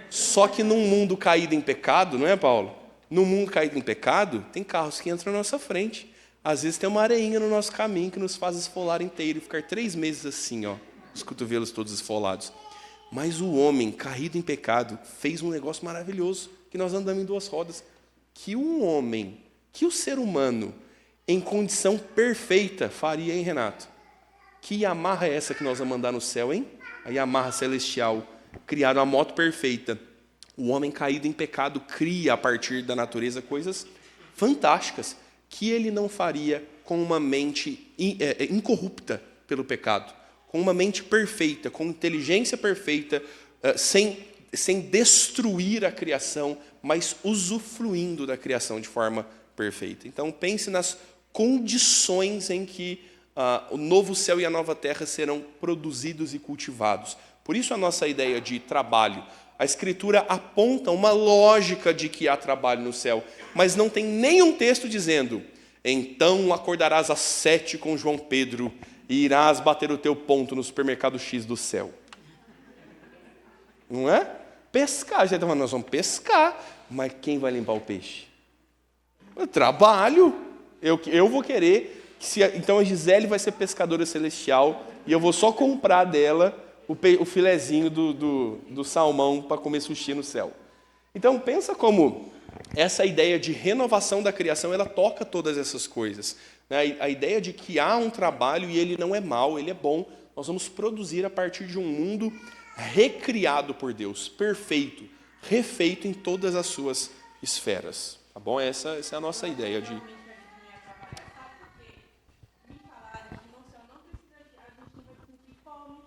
Só que num mundo caído em pecado, não é, Paulo? Num mundo caído em pecado, tem carros que entram na nossa frente. Às vezes tem uma areinha no nosso caminho que nos faz esfolar inteiro e ficar 3 meses assim, ó, os cotovelos todos esfolados. Mas o homem, caído em pecado, fez um negócio maravilhoso, que nós andamos em 2 rodas. Que um homem, que o ser humano, em condição perfeita, faria, hein, Renato? Que Yamaha é essa que nós vamos andar no céu, hein? A Yamaha celestial, criaram a moto perfeita. O homem caído em pecado cria, a partir da natureza, coisas fantásticas que ele não faria com uma mente incorrupta pelo pecado, com uma mente perfeita, com inteligência perfeita, sem destruir a criação, mas usufruindo da criação de forma perfeita. Então, pense nas condições em que o novo céu e a nova terra serão produzidos e cultivados. Por isso a nossa ideia de trabalho. A Escritura aponta uma lógica de que há trabalho no céu, mas não tem nenhum texto dizendo: então acordarás às 7 com João Pedro e irás bater o teu ponto no supermercado X do céu. Não é? Pescar. A gente está falando, nós vamos pescar, mas quem vai limpar o peixe? Eu trabalho. Eu vou querer. Então a Gisele vai ser pescadora celestial e eu vou só comprar dela o filezinho do salmão para comer sushi no céu. Então pensa como essa ideia de renovação da criação, ela toca todas essas coisas. A ideia de que há um trabalho e ele não é mau, ele é bom. Nós vamos produzir a partir de um mundo recriado por Deus, perfeito, refeito em todas as suas esferas. Tá bom? Essa é a nossa ideia de...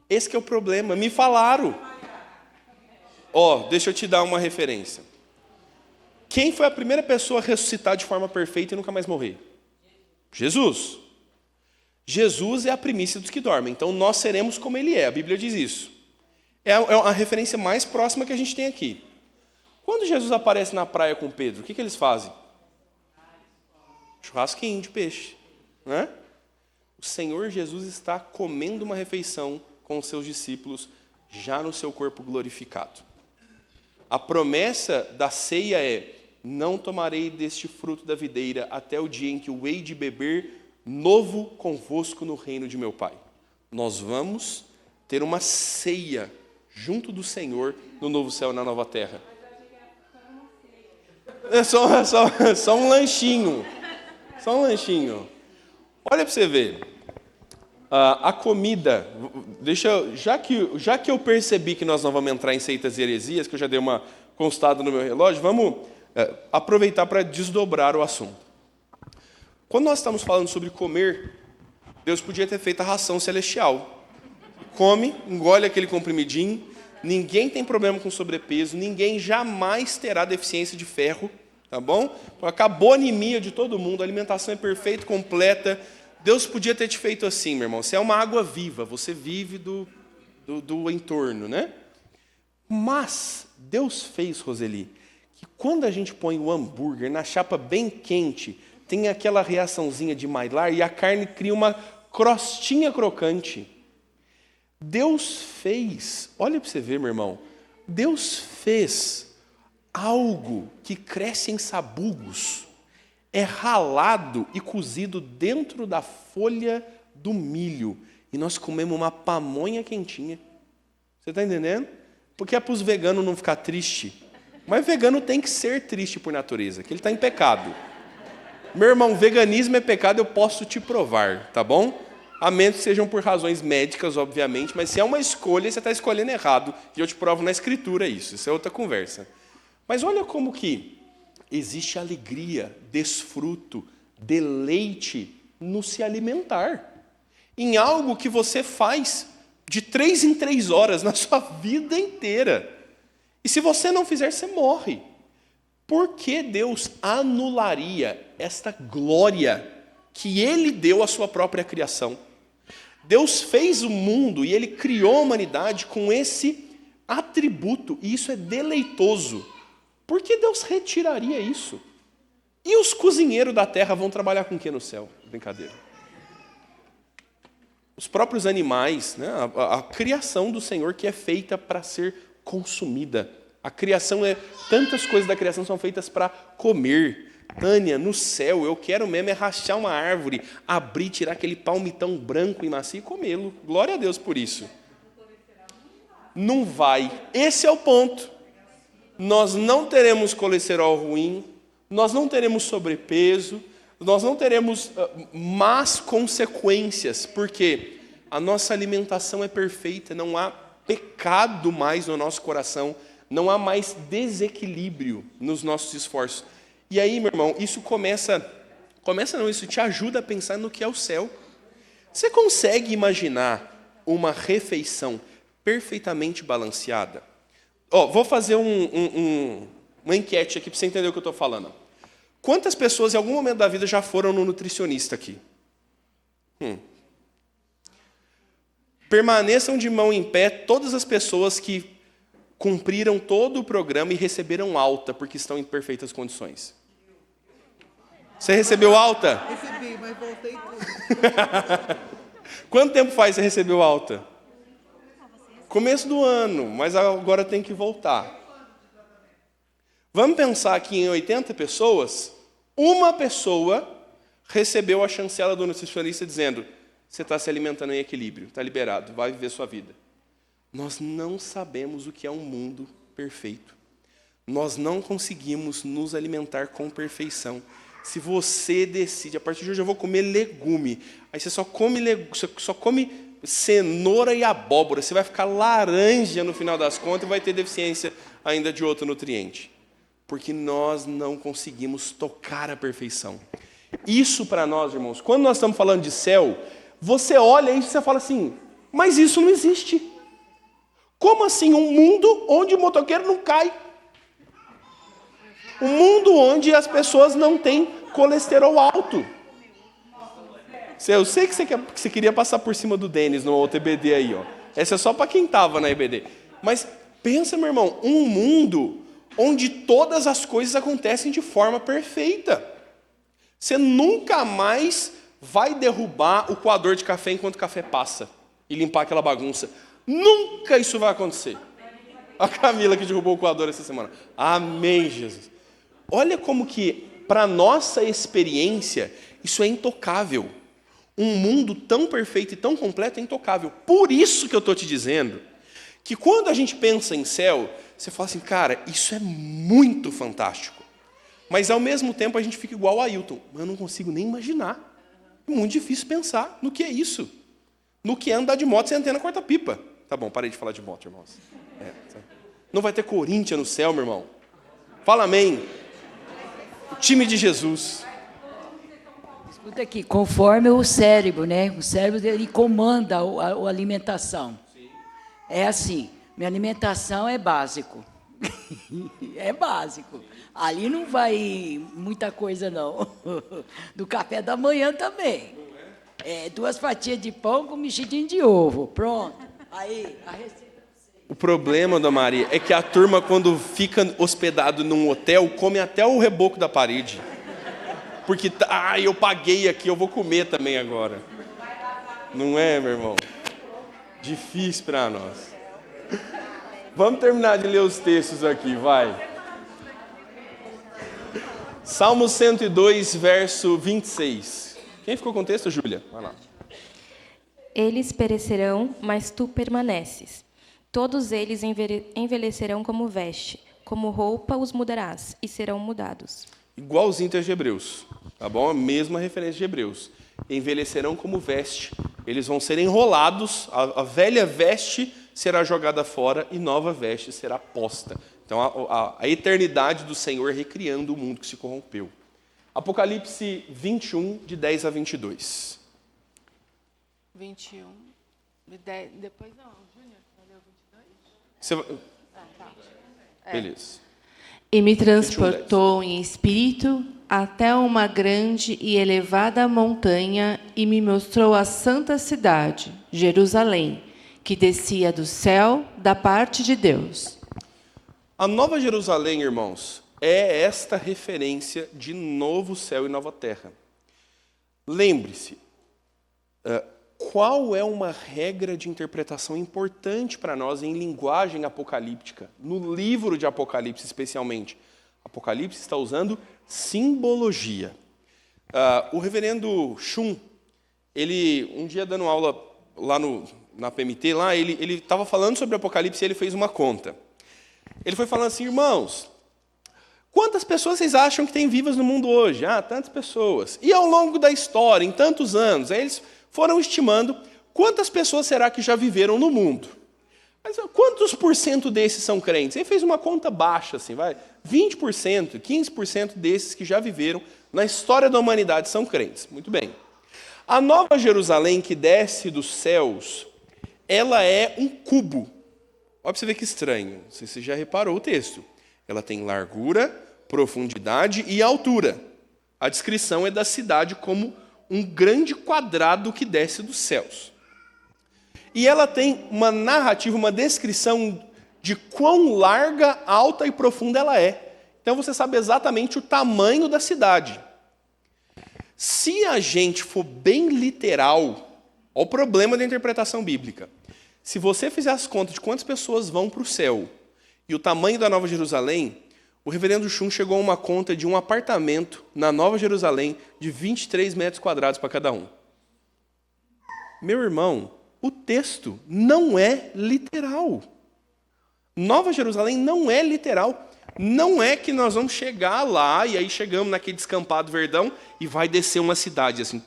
Esse que é o problema. Me falaram. Deixa eu te dar uma referência. Quem foi a primeira pessoa a ressuscitar de forma perfeita e nunca mais morrer? Jesus. Jesus é a primícia dos que dormem. Então nós seremos como ele é. A Bíblia diz isso. É a referência mais próxima que a gente tem aqui. Quando Jesus aparece na praia com Pedro, o que eles fazem? Churrasquinho de peixe. Né? O Senhor Jesus está comendo uma refeição com os seus discípulos, já no seu corpo glorificado. A promessa da ceia é: não tomarei deste fruto da videira até o dia em que o hei de beber novo convosco no reino de meu Pai. Nós vamos ter uma ceia junto do Senhor no novo céu e na nova terra. É só um lanchinho. Só um lanchinho. Olha para você ver. A comida, já que eu percebi que nós não vamos entrar em seitas e heresias, que eu já dei uma constada no meu relógio, vamos aproveitar para desdobrar o assunto. Quando nós estamos falando sobre comer, Deus podia ter feito a ração celestial. Come, engole aquele comprimidinho, ninguém tem problema com sobrepeso, ninguém jamais terá deficiência de ferro, tá bom? Acabou a anemia de todo mundo, a alimentação é perfeita, completa. Deus podia ter te feito assim, meu irmão. Você é uma água viva, você vive do entorno, né? Mas Deus fez, Roseli, que quando a gente põe o hambúrguer na chapa bem quente, tem aquela reaçãozinha de Maillard e a carne cria uma crostinha crocante. Deus fez, olha para você ver, meu irmão, Deus fez algo que cresce em sabugos, é ralado e cozido dentro da folha do milho. E nós comemos uma pamonha quentinha. Você está entendendo? Porque é para os veganos não ficar triste. Mas vegano tem que ser triste por natureza, que ele está em pecado. Meu irmão, veganismo é pecado, eu posso te provar, tá bom? A menos que sejam por razões médicas, obviamente, mas se é uma escolha, você está escolhendo errado. E eu te provo na Escritura isso é outra conversa. Mas olha como que existe alegria, desfruto, deleite no se alimentar. Em algo que você faz de 3 em 3 horas na sua vida inteira. E se você não fizer, você morre. Por que Deus anularia esta glória que Ele deu à sua própria criação? Deus fez o mundo e Ele criou a humanidade com esse atributo, e isso é deleitoso. Por que Deus retiraria isso? E os cozinheiros da terra vão trabalhar com o que no céu? Brincadeira. Os próprios animais, né? A criação do Senhor que é feita para ser consumida. A criação tantas coisas da criação são feitas para comer. Tânia, no céu, eu quero mesmo é rachar uma árvore, abrir, tirar aquele palmitão branco e macio e comê-lo. Glória a Deus por isso. Não vai. Esse é o ponto. Nós não teremos colesterol ruim, nós não teremos sobrepeso, nós não teremos más consequências, porque a nossa alimentação é perfeita, não há pecado mais no nosso coração, não há mais desequilíbrio nos nossos esforços. E aí, meu irmão, isso isso te ajuda a pensar no que é o céu. Você consegue imaginar uma refeição perfeitamente balanceada? Vou fazer uma enquete aqui para você entender o que eu estou falando. Quantas pessoas em algum momento da vida já foram no nutricionista aqui? Permaneçam de mão em pé todas as pessoas que cumpriram todo o programa e receberam alta, porque estão em perfeitas condições. Você recebeu alta? Recebi, mas voltei tudo. Quanto tempo faz que você recebeu alta? Começo do ano, mas agora tem que voltar. Vamos pensar que em 80 pessoas, uma pessoa recebeu a chancela do nutricionista dizendo: você está se alimentando em equilíbrio, está liberado, vai viver sua vida. Nós não sabemos o que é um mundo perfeito. Nós não conseguimos nos alimentar com perfeição. Se você decide, a partir de hoje eu vou comer legume, aí você só come cenoura e abóbora, você vai ficar laranja no final das contas e vai ter deficiência ainda de outro nutriente. Porque nós não conseguimos tocar a perfeição. Isso para nós, irmãos, quando nós estamos falando de céu, você olha e você fala assim, mas isso não existe. Como assim um mundo onde o motoqueiro não cai? Um mundo onde as pessoas não têm colesterol alto. Eu sei que você queria passar por cima do Denis no outro EBD aí, ó. Essa é só para quem estava na EBD. Mas pensa, meu irmão, um mundo onde todas as coisas acontecem de forma perfeita. Você nunca mais vai derrubar o coador de café enquanto o café passa e limpar aquela bagunça. Nunca isso vai acontecer. A Camila que derrubou o coador essa semana. Amém, Jesus. Olha como que, para nossa experiência, isso é intocável. Um mundo tão perfeito e tão completo é intocável. Por isso que eu estou te dizendo que quando a gente pensa em céu, você fala assim, cara, isso é muito fantástico. Mas, ao mesmo tempo, a gente fica igual a Ailton. Eu não consigo nem imaginar. É muito difícil pensar no que é isso. No que é andar de moto sem antena corta-pipa. Tá bom, parei de falar de moto, irmãos. Não vai ter Corinthians no céu, meu irmão. Fala amém. O time de Jesus. Escuta aqui, conforme o cérebro, né? O cérebro, ele comanda a alimentação. É assim, minha alimentação é básico. É básico. Ali não vai muita coisa, não. Do café da manhã também. 2 fatias de pão com mexidinho de ovo. Pronto. Aí, a receita. O problema, Dona Maria, é que a turma, quando fica hospedado num hotel, come até o reboco da parede. Porque, eu paguei aqui, eu vou comer também agora. Não é, meu irmão? Difícil para nós. Vamos terminar de ler os textos aqui, vai. Salmo 102, verso 26. Quem ficou com o texto, Júlia? Vai lá. Eles perecerão, mas tu permaneces. Todos eles envelhecerão como veste, como roupa os mudarás, e serão mudados. Igualzinho texto de Hebreus, tá bom? A mesma referência de Hebreus. Envelhecerão como veste. Eles vão ser enrolados, a velha veste será jogada fora e nova veste será posta. Então, a eternidade do Senhor recriando o mundo que se corrompeu. Apocalipse 21, de 10 a 22. 21. Depois não, Júnior, valeu 22? Você... Beleza. E me transportou em espírito até uma grande e elevada montanha e me mostrou a santa cidade, Jerusalém, que descia do céu da parte de Deus. A Nova Jerusalém, irmãos, é esta referência de novo céu e nova terra. Lembre-se, qual é uma regra de interpretação importante para nós em linguagem apocalíptica, no livro de Apocalipse especialmente? Apocalipse está usando simbologia. O reverendo Shum, ele, um dia dando aula lá na PMT, lá, ele estava falando sobre Apocalipse e ele fez uma conta. Ele foi falando assim, irmãos, quantas pessoas vocês acham que tem vivas no mundo hoje? Tantas pessoas. E ao longo da história, em tantos anos, aí eles foram estimando quantas pessoas será que já viveram no mundo. Mas quantos por cento desses são crentes? Ele fez uma conta baixa, assim, 20%, 15% desses que já viveram na história da humanidade são crentes. Muito bem. A Nova Jerusalém que desce dos céus, ela é um cubo. Olha para você ver que estranho. Não sei se você já reparou o texto. Ela tem largura, profundidade e altura. A descrição é da cidade como um grande quadrado que desce dos céus. E ela tem uma narrativa, uma descrição de quão larga, alta e profunda ela é. Então você sabe exatamente o tamanho da cidade. Se a gente for bem literal, olha o problema da interpretação bíblica. Se você fizer as contas de quantas pessoas vão para o céu e o tamanho da Nova Jerusalém, o reverendo Shum chegou a uma conta de um apartamento na Nova Jerusalém de 23 metros quadrados para cada um. Meu irmão, o texto não é literal. Nova Jerusalém não é literal. Não é que nós vamos chegar lá e aí chegamos naquele descampado verdão e vai descer uma cidade assim.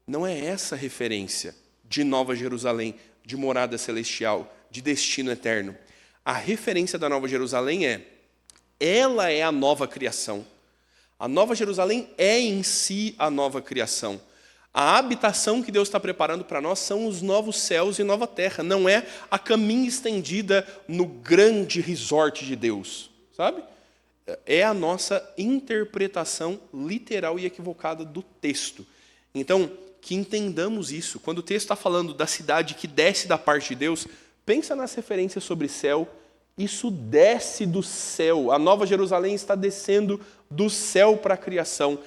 Não é essa a referência de Nova Jerusalém, de morada celestial, de destino eterno. A referência da Nova Jerusalém ela é a nova criação. A Nova Jerusalém é em si a nova criação. A habitação que Deus está preparando para nós são os novos céus e nova terra. Não é a caminho estendida no grande resort de Deus, sabe? É a nossa interpretação literal e equivocada do texto. Então, que entendamos isso. Quando o texto está falando da cidade que desce da parte de Deus, pensa nas referências sobre céu. Isso desce do céu. A Nova Jerusalém está descendo do céu para a criação.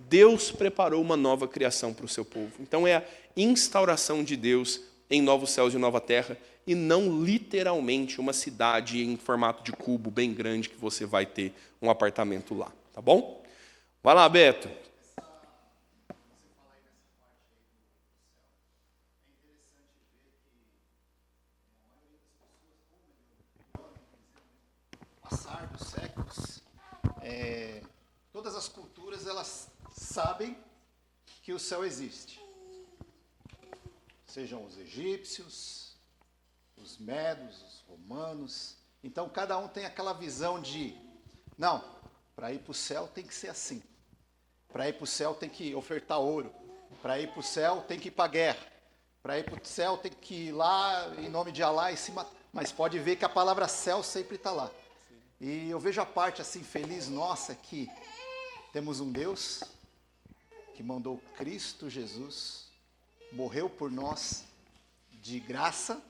Deus preparou uma nova criação para o seu povo. Então é a instauração de Deus em novos céus e nova terra, e não literalmente uma cidade em formato de cubo bem grande que você vai ter um apartamento lá. Tá bom? Vai lá, Beto. Passar dos séculos, todas as culturas elas sabem que o céu existe. Sejam os egípcios, os medos, os romanos. Então cada um tem aquela visão de, não, para ir para o céu tem que ser assim. Para ir para o céu tem que ofertar ouro. Para ir para o céu tem que ir para a guerra. Para ir para o céu tem que ir lá em nome de Alá e se matar. Mas pode ver que a palavra céu sempre está lá. E eu vejo a parte assim feliz nossa que temos um Deus que mandou Cristo Jesus, morreu por nós de graça,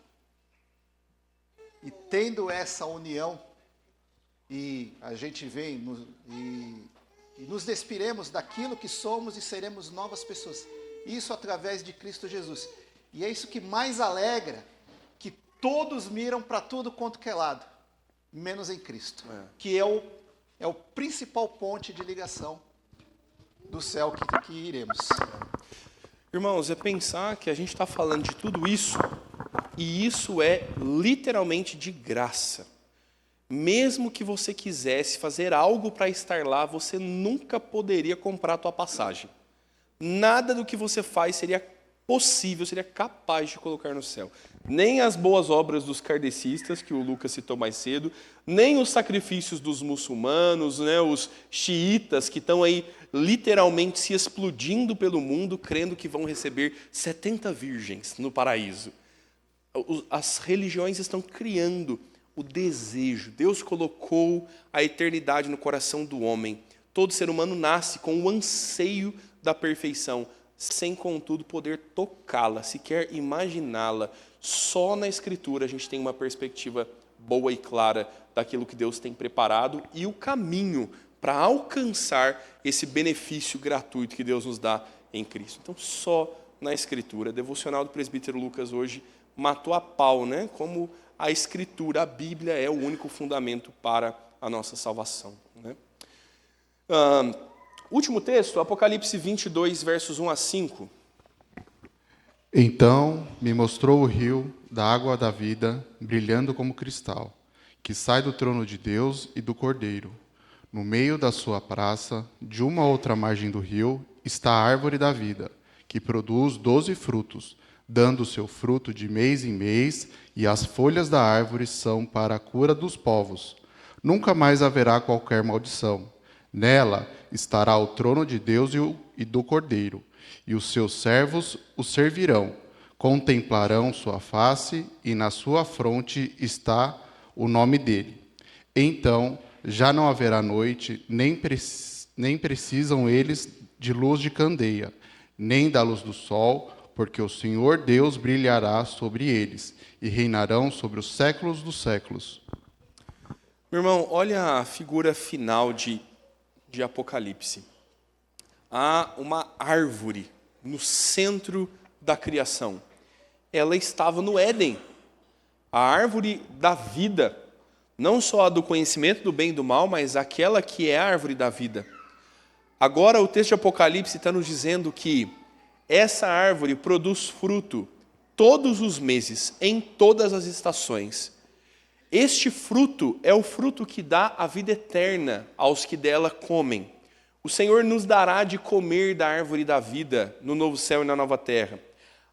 e tendo essa união, e a gente vem e nos despiremos daquilo que somos e seremos novas pessoas. Isso através de Cristo Jesus. E é isso que mais alegra, que todos miram para tudo quanto que é lado, menos em Cristo, que é o principal ponte de ligação do céu que iremos. Irmãos, é pensar que a gente está falando de tudo isso, e isso é literalmente de graça. Mesmo que você quisesse fazer algo para estar lá, você nunca poderia comprar a tua passagem. Nada do que você faz seria possível, seria capaz de colocar no céu. Nem as boas obras dos kardecistas, que o Lucas citou mais cedo, nem os sacrifícios dos muçulmanos, né, os xiitas, que estão aí literalmente se explodindo pelo mundo, crendo que vão receber 70 virgens no paraíso. As religiões estão criando o desejo. Deus colocou a eternidade no coração do homem. Todo ser humano nasce com o anseio da perfeição, sem, contudo, poder tocá-la, sequer imaginá-la. Só na Escritura a gente tem uma perspectiva boa e clara daquilo que Deus tem preparado e o caminho para alcançar esse benefício gratuito que Deus nos dá em Cristo. Então, só na Escritura. A devocional do presbítero Lucas hoje matou a pau, né? Como a Escritura, a Bíblia, é o único fundamento para a nossa salvação, né? Último texto, Apocalipse 22, versos 1 a 5. Então me mostrou o rio da água da vida, brilhando como cristal, que sai do trono de Deus e do Cordeiro. No meio da sua praça, de uma outra margem do rio, está a árvore da vida, que produz 12 frutos, dando o seu fruto de mês em mês, e as folhas da árvore são para a cura dos povos. Nunca mais haverá qualquer maldição. Nela estará o trono de Deus e do Cordeiro, e os seus servos o servirão. Contemplarão sua face, e na sua fronte está o nome dele. Então já não haverá noite, nem precisam eles de luz de candeia, nem da luz do sol, porque o Senhor Deus brilhará sobre eles, e reinarão sobre os séculos dos séculos. Meu irmão, olha a figura final de Apocalipse. Há uma árvore no centro da criação. Ela estava no Éden. A árvore da vida. Não só a do conhecimento do bem e do mal, mas aquela que é a árvore da vida. Agora o texto de Apocalipse está nos dizendo que essa árvore produz fruto todos os meses, em todas as estações. Este fruto é o fruto que dá a vida eterna aos que dela comem. O Senhor nos dará de comer da árvore da vida no novo céu e na nova terra.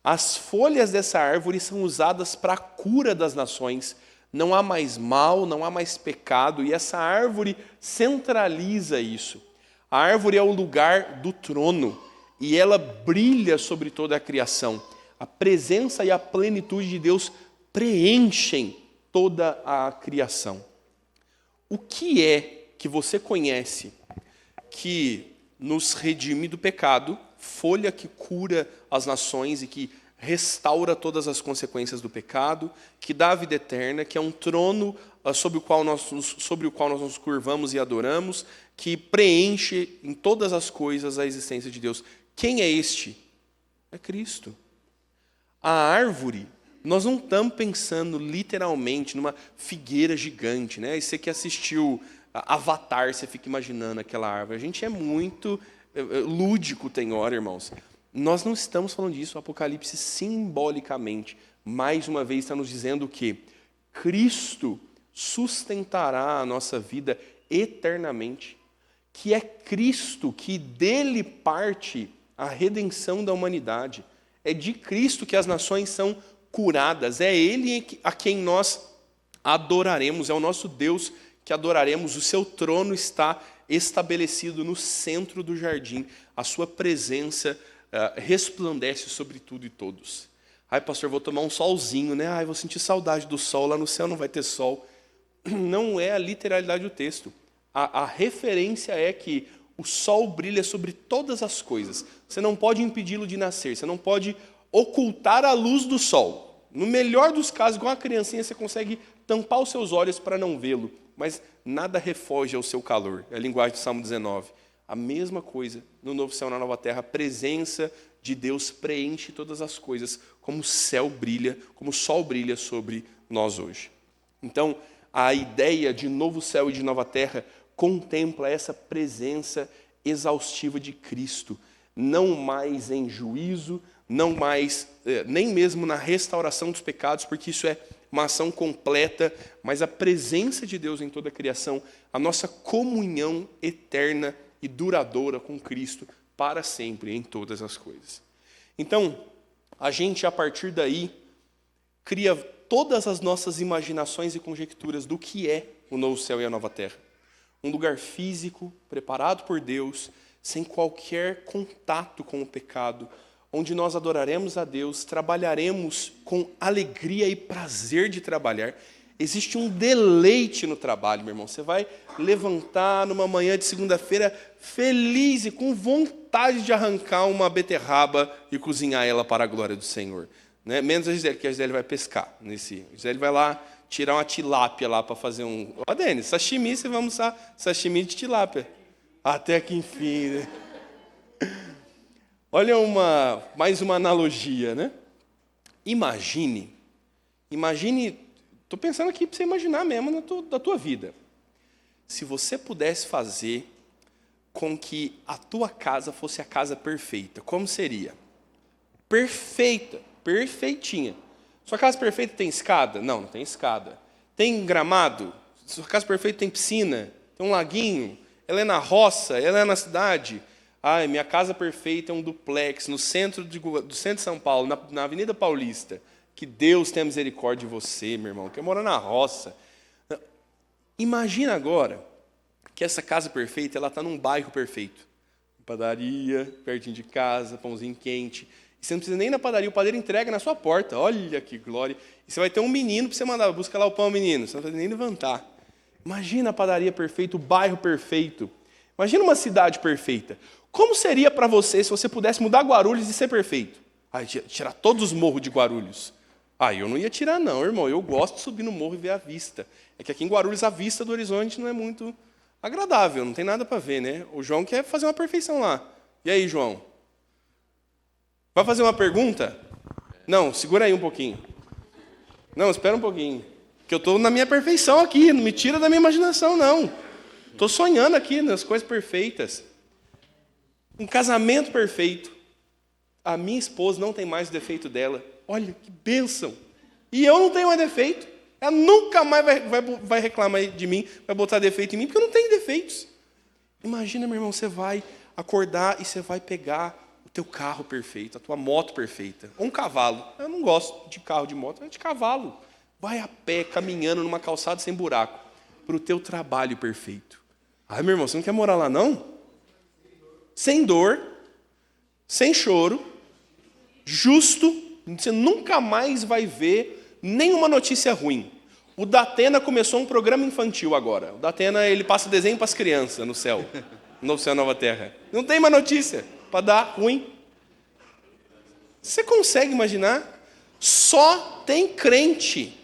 As folhas dessa árvore são usadas para a cura das nações. Não há mais mal, não há mais pecado, e essa árvore centraliza isso. A árvore é o lugar do trono, e ela brilha sobre toda a criação. A presença e a plenitude de Deus preenchem toda a criação. O que é que você conhece que nos redime do pecado, folha que cura as nações e que restaura todas as consequências do pecado, que dá a vida eterna, que é um trono sobre o qual nós nos curvamos e adoramos, que preenche em todas as coisas a existência de Deus. Quem é este? É Cristo. A árvore, nós não estamos pensando literalmente numa figueira gigante, né? E você que assistiu Avatar, você fica imaginando aquela árvore. A gente é muito lúdico, tem hora, irmãos. Nós não estamos falando disso. O Apocalipse, simbolicamente, mais uma vez está nos dizendo que Cristo sustentará a nossa vida eternamente, que é Cristo, que dele parte a redenção da humanidade. É de Cristo que as nações são curadas. É Ele a quem nós adoraremos. É o nosso Deus que adoraremos. O seu trono está estabelecido no centro do jardim. A sua presença resplandece sobre tudo e todos. Ai, pastor, vou tomar um solzinho, né? Ai, vou sentir saudade do sol. Lá no céu não vai ter sol. Não é a literalidade do texto. A referência é que o sol brilha sobre todas as coisas. Você não pode impedi-lo de nascer. Você não pode ocultar a luz do sol. No melhor dos casos, igual uma criancinha, você consegue tampar os seus olhos para não vê-lo. Mas nada refoge ao seu calor. É a linguagem do Salmo 19. A mesma coisa no novo céu e na nova terra. A presença de Deus preenche todas as coisas, como o céu brilha, como o sol brilha sobre nós hoje. Então, a ideia de novo céu e de nova terra contempla essa presença exaustiva de Cristo, não mais em juízo, não mais, nem mesmo na restauração dos pecados, porque isso é uma ação completa, mas a presença de Deus em toda a criação, a nossa comunhão eterna e duradoura com Cristo para sempre em todas as coisas. Então, a gente, a partir daí, cria todas as nossas imaginações e conjecturas do que é o novo céu e a nova terra. Um lugar físico, preparado por Deus, sem qualquer contato com o pecado, onde nós adoraremos a Deus, trabalharemos com alegria e prazer de trabalhar. Existe um deleite no trabalho, meu irmão. Você vai levantar numa manhã de segunda-feira feliz e com vontade de arrancar uma beterraba e cozinhar ela para a glória do Senhor. Né? Menos a Gisele, que a Gisele vai pescar. A Gisele vai lá tirar uma tilápia lá para fazer um... Ó, Denis, sashimi, você vai almoçar sashimi de tilápia. Até que enfim, né? Olha mais uma analogia, né? Imagine Estou pensando aqui para você imaginar mesmo da tua vida. Se você pudesse fazer com que a tua casa fosse a casa perfeita, como seria? Perfeita, perfeitinha. Sua casa perfeita tem escada? Não, não tem escada. Tem gramado? Sua casa perfeita tem piscina? Tem um laguinho? Ela é na roça? Ela é na cidade? Ai, minha casa perfeita é um duplex no centro do centro de São Paulo, na Avenida Paulista. Que Deus tenha misericórdia de você, meu irmão, que mora na roça. Imagina agora que essa casa perfeita ela está num bairro perfeito. Padaria, pertinho de casa, pãozinho quente. E você não precisa nem ir na padaria, o padeiro entrega na sua porta. Olha que glória. E você vai ter um menino para você mandar, busca lá o pão, menino. Você não precisa nem levantar. Imagina a padaria perfeita, o bairro perfeito. Imagina uma cidade perfeita. Como seria para você se você pudesse mudar Guarulhos e ser perfeito? Tirar todos os morros de Guarulhos. Eu não ia tirar não, irmão. Eu gosto de subir no morro e ver a vista. É que aqui em Guarulhos a vista do horizonte não é muito agradável, não tem nada para ver, né? O João quer fazer uma perfeição lá. E aí, João? Vai fazer uma pergunta? Não, segura aí um pouquinho. Não, espera um pouquinho. Que eu estou na minha perfeição aqui, não me tira da minha imaginação, não. Estou sonhando aqui nas coisas perfeitas. Um casamento perfeito. A minha esposa não tem mais o defeito dela. Olha, que bênção. E eu não tenho mais defeito. Ela nunca mais vai reclamar de mim, vai botar defeito em mim, porque eu não tenho defeitos. Imagina, meu irmão, você vai acordar e você vai pegar o teu carro perfeito, a tua moto perfeita. Ou um cavalo. Eu não gosto de carro, de moto, mas de cavalo. Vai a pé, caminhando numa calçada sem buraco, para o teu trabalho perfeito. Meu irmão, você não quer morar lá, não? Sem dor, sem choro, justo, você nunca mais vai ver nenhuma notícia ruim. O Datena começou um programa infantil agora. O Datena, ele passa desenho para as crianças no céu. Novo céu, nova terra. Não tem mais notícia para dar ruim. Você consegue imaginar? Só tem crente.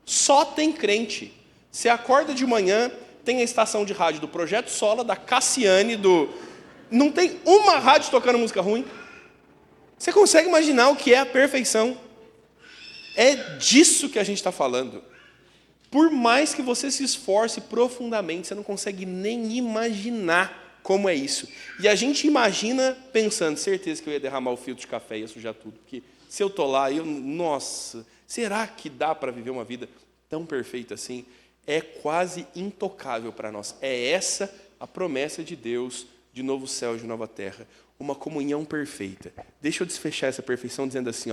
Só tem crente. Você acorda de manhã, tem a estação de rádio do Projeto Sola, da Cassiane, não tem uma rádio tocando música ruim. Você consegue imaginar o que é a perfeição? É disso que a gente está falando. Por mais que você se esforce profundamente, você não consegue nem imaginar como é isso. E a gente imagina pensando, certeza que eu ia derramar o filtro de café e ia sujar tudo. Porque se eu estou lá, nossa, será que dá para viver uma vida tão perfeita assim? É quase intocável para nós. É essa a promessa de Deus de novo céu e de nova terra. Uma comunhão perfeita. Deixa eu desfechar essa perfeição dizendo assim,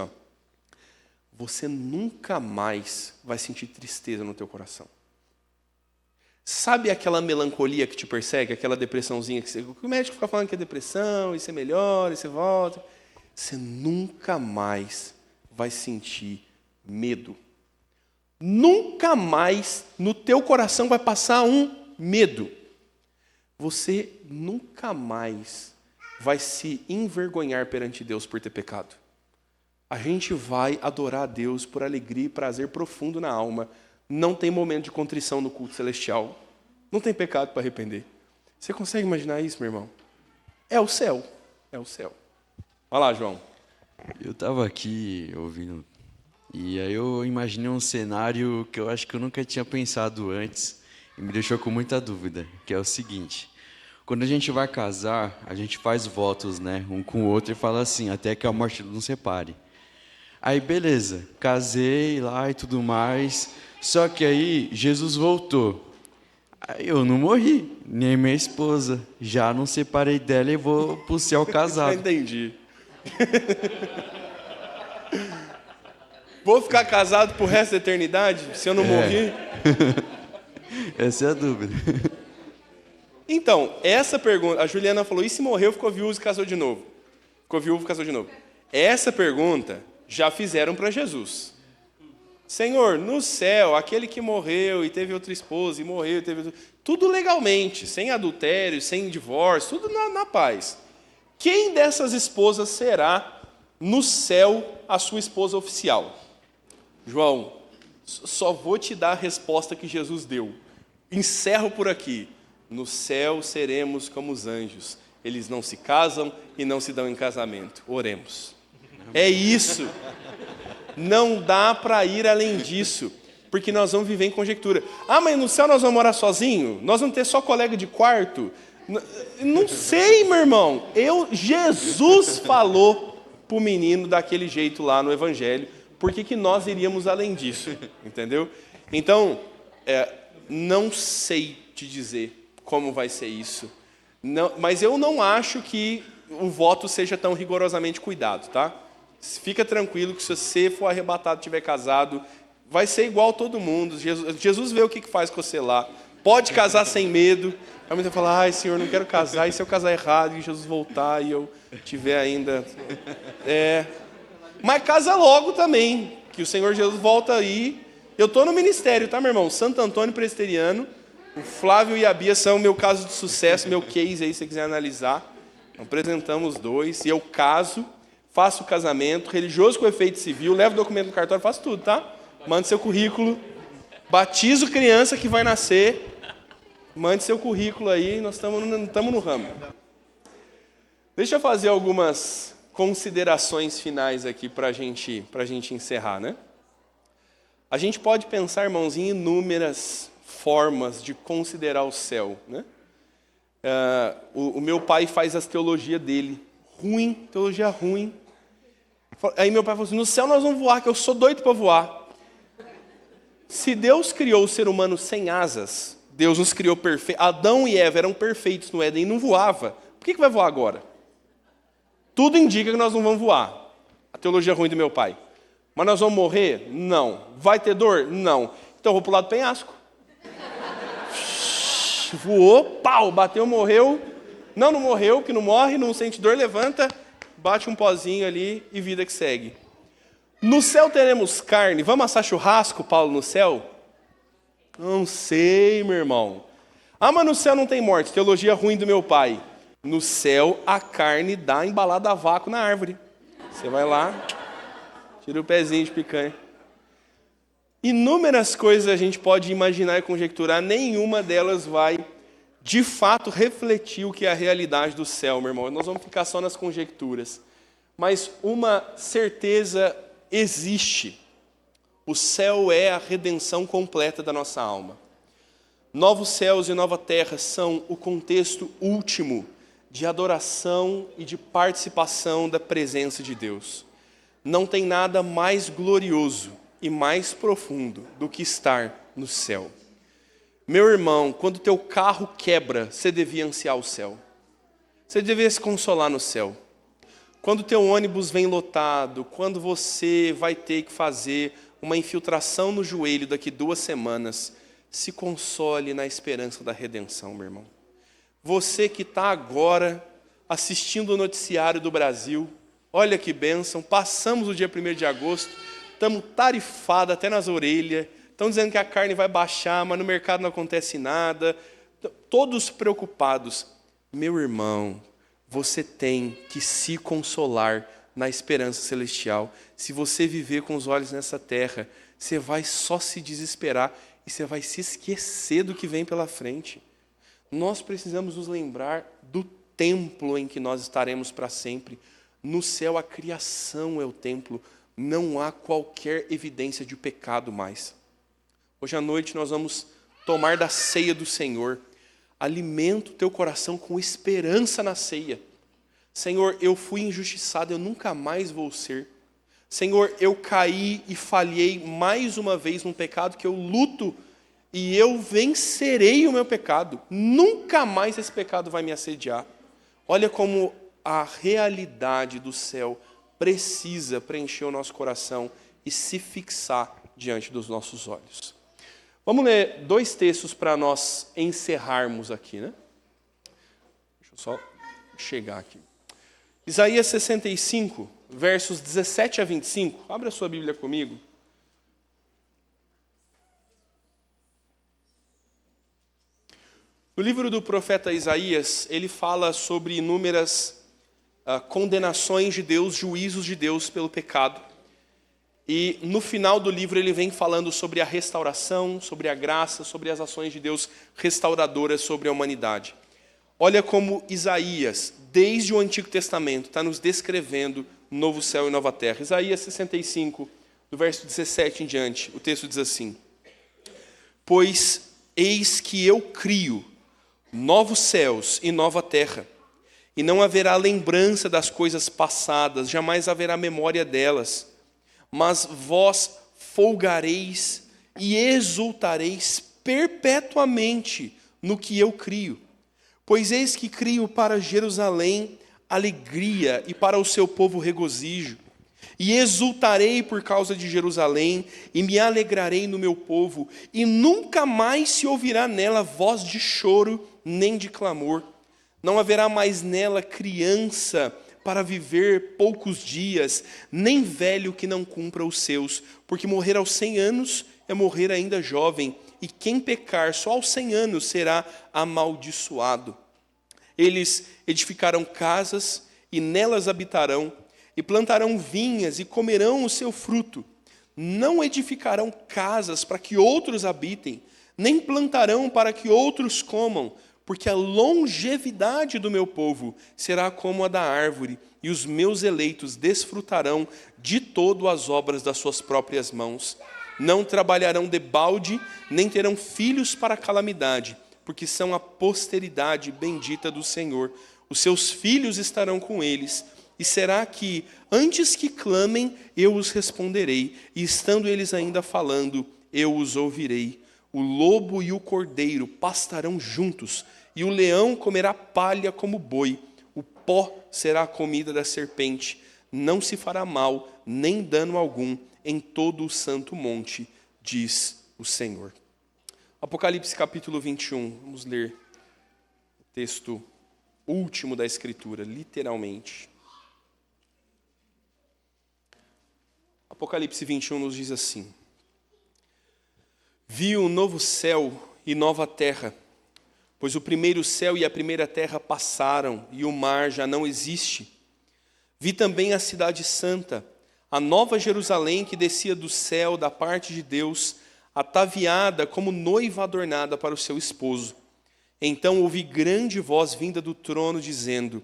você nunca mais vai sentir tristeza no teu coração. Sabe aquela melancolia que te persegue, aquela depressãozinha que o médico fica falando que é depressão, e você melhora, e você volta. Você nunca mais vai sentir medo. Nunca mais no teu coração vai passar um medo. Você nunca mais vai se envergonhar perante Deus por ter pecado. A gente vai adorar a Deus por alegria e prazer profundo na alma. Não tem momento de contrição no culto celestial. Não tem pecado para arrepender. Você consegue imaginar isso, meu irmão? É o céu. É o céu. Vai lá, João. Eu estava aqui ouvindo, e aí eu imaginei um cenário que eu acho que eu nunca tinha pensado antes, e me deixou com muita dúvida, que é o seguinte: quando a gente vai casar, a gente faz votos, né, um com o outro, e fala assim, até que a morte nos separe. Aí, beleza, casei lá e tudo mais, só que aí Jesus voltou. Aí eu não morri, nem minha esposa, já não separei dela e vou pro céu casado. Entendi. Vou ficar casado pro resto da eternidade, se eu não morrer? Essa é a dúvida. Então, essa pergunta, a Juliana falou, e se morreu, ficou viúvo e casou de novo? Ficou viúvo e casou de novo. Essa pergunta já fizeram para Jesus. Senhor, no céu, aquele que morreu e teve outra esposa, e morreu e teve... Tudo legalmente, sem adultério, sem divórcio, tudo na paz. Quem dessas esposas será, no céu, a sua esposa oficial? João, só vou te dar a resposta que Jesus deu. Encerro por aqui. No céu seremos como os anjos. Eles não se casam e não se dão em casamento. Oremos. É isso. Não dá para ir além disso. porque nós vamos viver em conjectura. Ah, mas no céu nós vamos morar sozinho? Nós vamos ter só colega de quarto? Não sei, meu irmão. Jesus falou para o menino daquele jeito lá no Evangelho. Por que nós iríamos além disso? Entendeu? Então, não sei te dizer como vai ser isso. Não, mas eu não acho que o voto seja tão rigorosamente cuidado, tá? Fica tranquilo que se você for arrebatado e estiver casado, vai ser igual todo mundo. Jesus vê o que faz com você lá. Pode casar sem medo. A mãe vai falar, ai, Senhor, não quero casar. E se eu casar errado e Jesus voltar e eu tiver ainda... Mas casa logo também, que o Senhor Jesus volta aí. Eu estou no ministério, tá, meu irmão? Santo Antônio Presbiteriano. O Flávio e a Bia são meu caso de sucesso, meu case aí, se você quiser analisar. Apresentamos 2. E eu caso, faço o casamento, religioso com efeito civil, levo documento no cartório, faço tudo, tá? Mande seu currículo. Batizo criança que vai nascer. Mande seu currículo aí, nós estamos no ramo. Deixa eu fazer algumas considerações finais aqui para a gente encerrar, né? A gente pode pensar, irmãos, em inúmeras formas de considerar o céu, né? O meu pai faz as teologias dele. Teologia ruim. Aí meu pai falou assim, no céu nós vamos voar, que eu sou doido para voar. Se Deus criou o ser humano sem asas, Deus nos criou perfeitos. Adão e Eva eram perfeitos no Éden e não voava. Por que vai voar agora? Tudo indica que nós não vamos voar. A teologia ruim do meu pai. Mas nós vamos morrer? Não. Vai ter dor? Não. Então eu vou pro lado do penhasco. Voou, pau, bateu, morreu. Não morreu, que não morre, não sente dor, levanta, bate um pozinho ali e vida que segue. No céu teremos carne. Vamos assar churrasco, Paulo, no céu? Não sei, meu irmão. Ah, mas no céu não tem morte. Teologia ruim do meu pai. No céu, a carne dá embalada a vácuo na árvore. Você vai lá, tira o pezinho de picanha. Inúmeras coisas a gente pode imaginar e conjecturar, nenhuma delas vai, de fato, refletir o que é a realidade do céu, meu irmão. Nós vamos ficar só nas conjecturas. Mas uma certeza existe. O céu é a redenção completa da nossa alma. Novos céus e nova terra são o contexto último de adoração e de participação da presença de Deus. Não tem nada mais glorioso e mais profundo do que estar no céu. Meu irmão, quando teu carro quebra, você devia ansiar o céu. Você devia se consolar no céu. Quando teu ônibus vem lotado, quando você vai ter que fazer uma infiltração no joelho daqui 2 semanas, se console na esperança da redenção, meu irmão. Você que está agora assistindo o noticiário do Brasil, olha que bênção, passamos o dia 1º de agosto, estamos tarifados até nas orelhas, estão dizendo que a carne vai baixar, mas no mercado não acontece nada, todos preocupados. Meu irmão, você tem que se consolar na esperança celestial. Se você viver com os olhos nessa terra, você vai só se desesperar e você vai se esquecer do que vem pela frente. Nós precisamos nos lembrar do templo em que nós estaremos para sempre. No céu, a criação é o templo. Não há qualquer evidência de pecado mais. Hoje à noite nós vamos tomar da ceia do Senhor. Alimenta o teu coração com esperança na ceia. Senhor, eu fui injustiçado, eu nunca mais vou ser. Senhor, eu caí e falhei mais uma vez num pecado que eu luto e eu vencerei o meu pecado. Nunca mais esse pecado vai me assediar. Olha como a realidade do céu precisa preencher o nosso coração e se fixar diante dos nossos olhos. Vamos ler 2 textos para nós encerrarmos aqui, né? Deixa eu só chegar aqui. Isaías 65, versos 17 a 25. Abra a sua Bíblia comigo. No livro do profeta Isaías, ele fala sobre inúmeras condenações de Deus, juízos de Deus pelo pecado. E no final do livro ele vem falando sobre a restauração, sobre a graça, sobre as ações de Deus restauradoras sobre a humanidade. Olha como Isaías, desde o Antigo Testamento, está nos descrevendo novo céu e nova terra. Isaías 65, do verso 17 em diante, o texto diz assim: Pois eis que eu crio novos céus e nova terra, e não haverá lembrança das coisas passadas, jamais haverá memória delas. Mas vós folgareis e exultareis perpetuamente no que eu crio. Pois eis que crio para Jerusalém alegria e para o seu povo regozijo. E exultarei por causa de Jerusalém, e me alegrarei no meu povo, e nunca mais se ouvirá nela voz de choro, nem de clamor. Não haverá mais nela criança para viver poucos dias, nem velho que não cumpra os seus, porque morrer aos 100 anos é morrer ainda jovem, e quem pecar só aos 100 anos será amaldiçoado. Eles edificarão casas, e nelas habitarão, e plantarão vinhas, e comerão o seu fruto. Não edificarão casas para que outros habitem, nem plantarão para que outros comam, porque a longevidade do meu povo será como a da árvore, e os meus eleitos desfrutarão de todo as obras das suas próprias mãos. Não trabalharão debalde, nem terão filhos para calamidade, porque são a posteridade bendita do Senhor. Os seus filhos estarão com eles, e será que, antes que clamem, eu os responderei, e estando eles ainda falando, eu os ouvirei. O lobo e o cordeiro pastarão juntos, e o leão comerá palha como boi. O pó será a comida da serpente. Não se fará mal, nem dano algum, em todo o santo monte, diz o Senhor. Apocalipse capítulo 21, vamos ler o texto último da Escritura, literalmente. Apocalipse 21 nos diz assim: Vi um novo céu e nova terra, pois o primeiro céu e a primeira terra passaram, e o mar já não existe. Vi também a cidade santa, a nova Jerusalém que descia do céu da parte de Deus, ataviada como noiva adornada para o seu esposo. Então ouvi grande voz vinda do trono dizendo: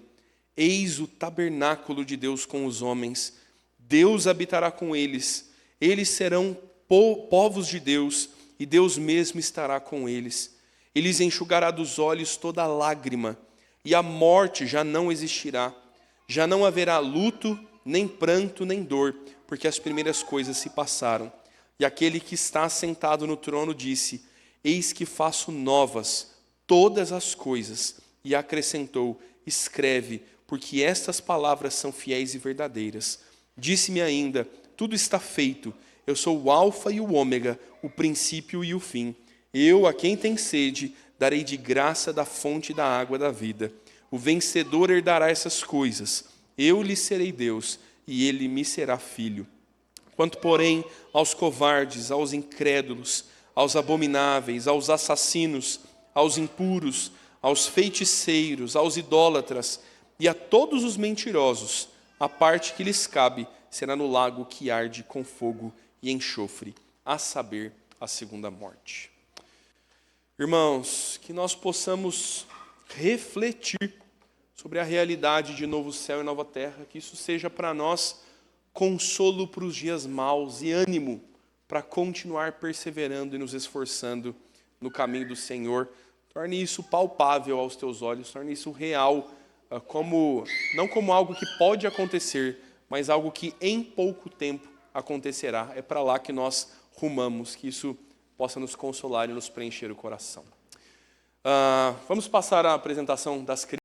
Eis o tabernáculo de Deus com os homens. Deus habitará com eles. Eles serão povos de Deus, e Deus mesmo estará com eles. Ele lhes enxugará dos olhos toda lágrima, e a morte já não existirá. Já não haverá luto, nem pranto, nem dor, porque as primeiras coisas se passaram. E aquele que está sentado no trono disse: Eis que faço novas todas as coisas. E acrescentou: Escreve, porque estas palavras são fiéis e verdadeiras. Disse-me ainda: Tudo está feito. Eu sou o Alfa e o Ômega, o princípio e o fim. Eu, a quem tem sede, darei de graça da fonte da água da vida. O vencedor herdará essas coisas. Eu lhe serei Deus, e ele me será filho. Quanto, porém, aos covardes, aos incrédulos, aos abomináveis, aos assassinos, aos impuros, aos feiticeiros, aos idólatras e a todos os mentirosos, a parte que lhes cabe será no lago que arde com fogo e enxofre, a saber, a segunda morte. Irmãos, que nós possamos refletir sobre a realidade de novo céu e nova terra, que isso seja para nós consolo para os dias maus e ânimo para continuar perseverando e nos esforçando no caminho do Senhor. Torne isso palpável aos teus olhos, torne isso real, não como algo que pode acontecer, mas algo que em pouco tempo acontecerá. É para lá que nós rumamos, que isso possa nos consolar e nos preencher o coração. Vamos passar à apresentação das crianças.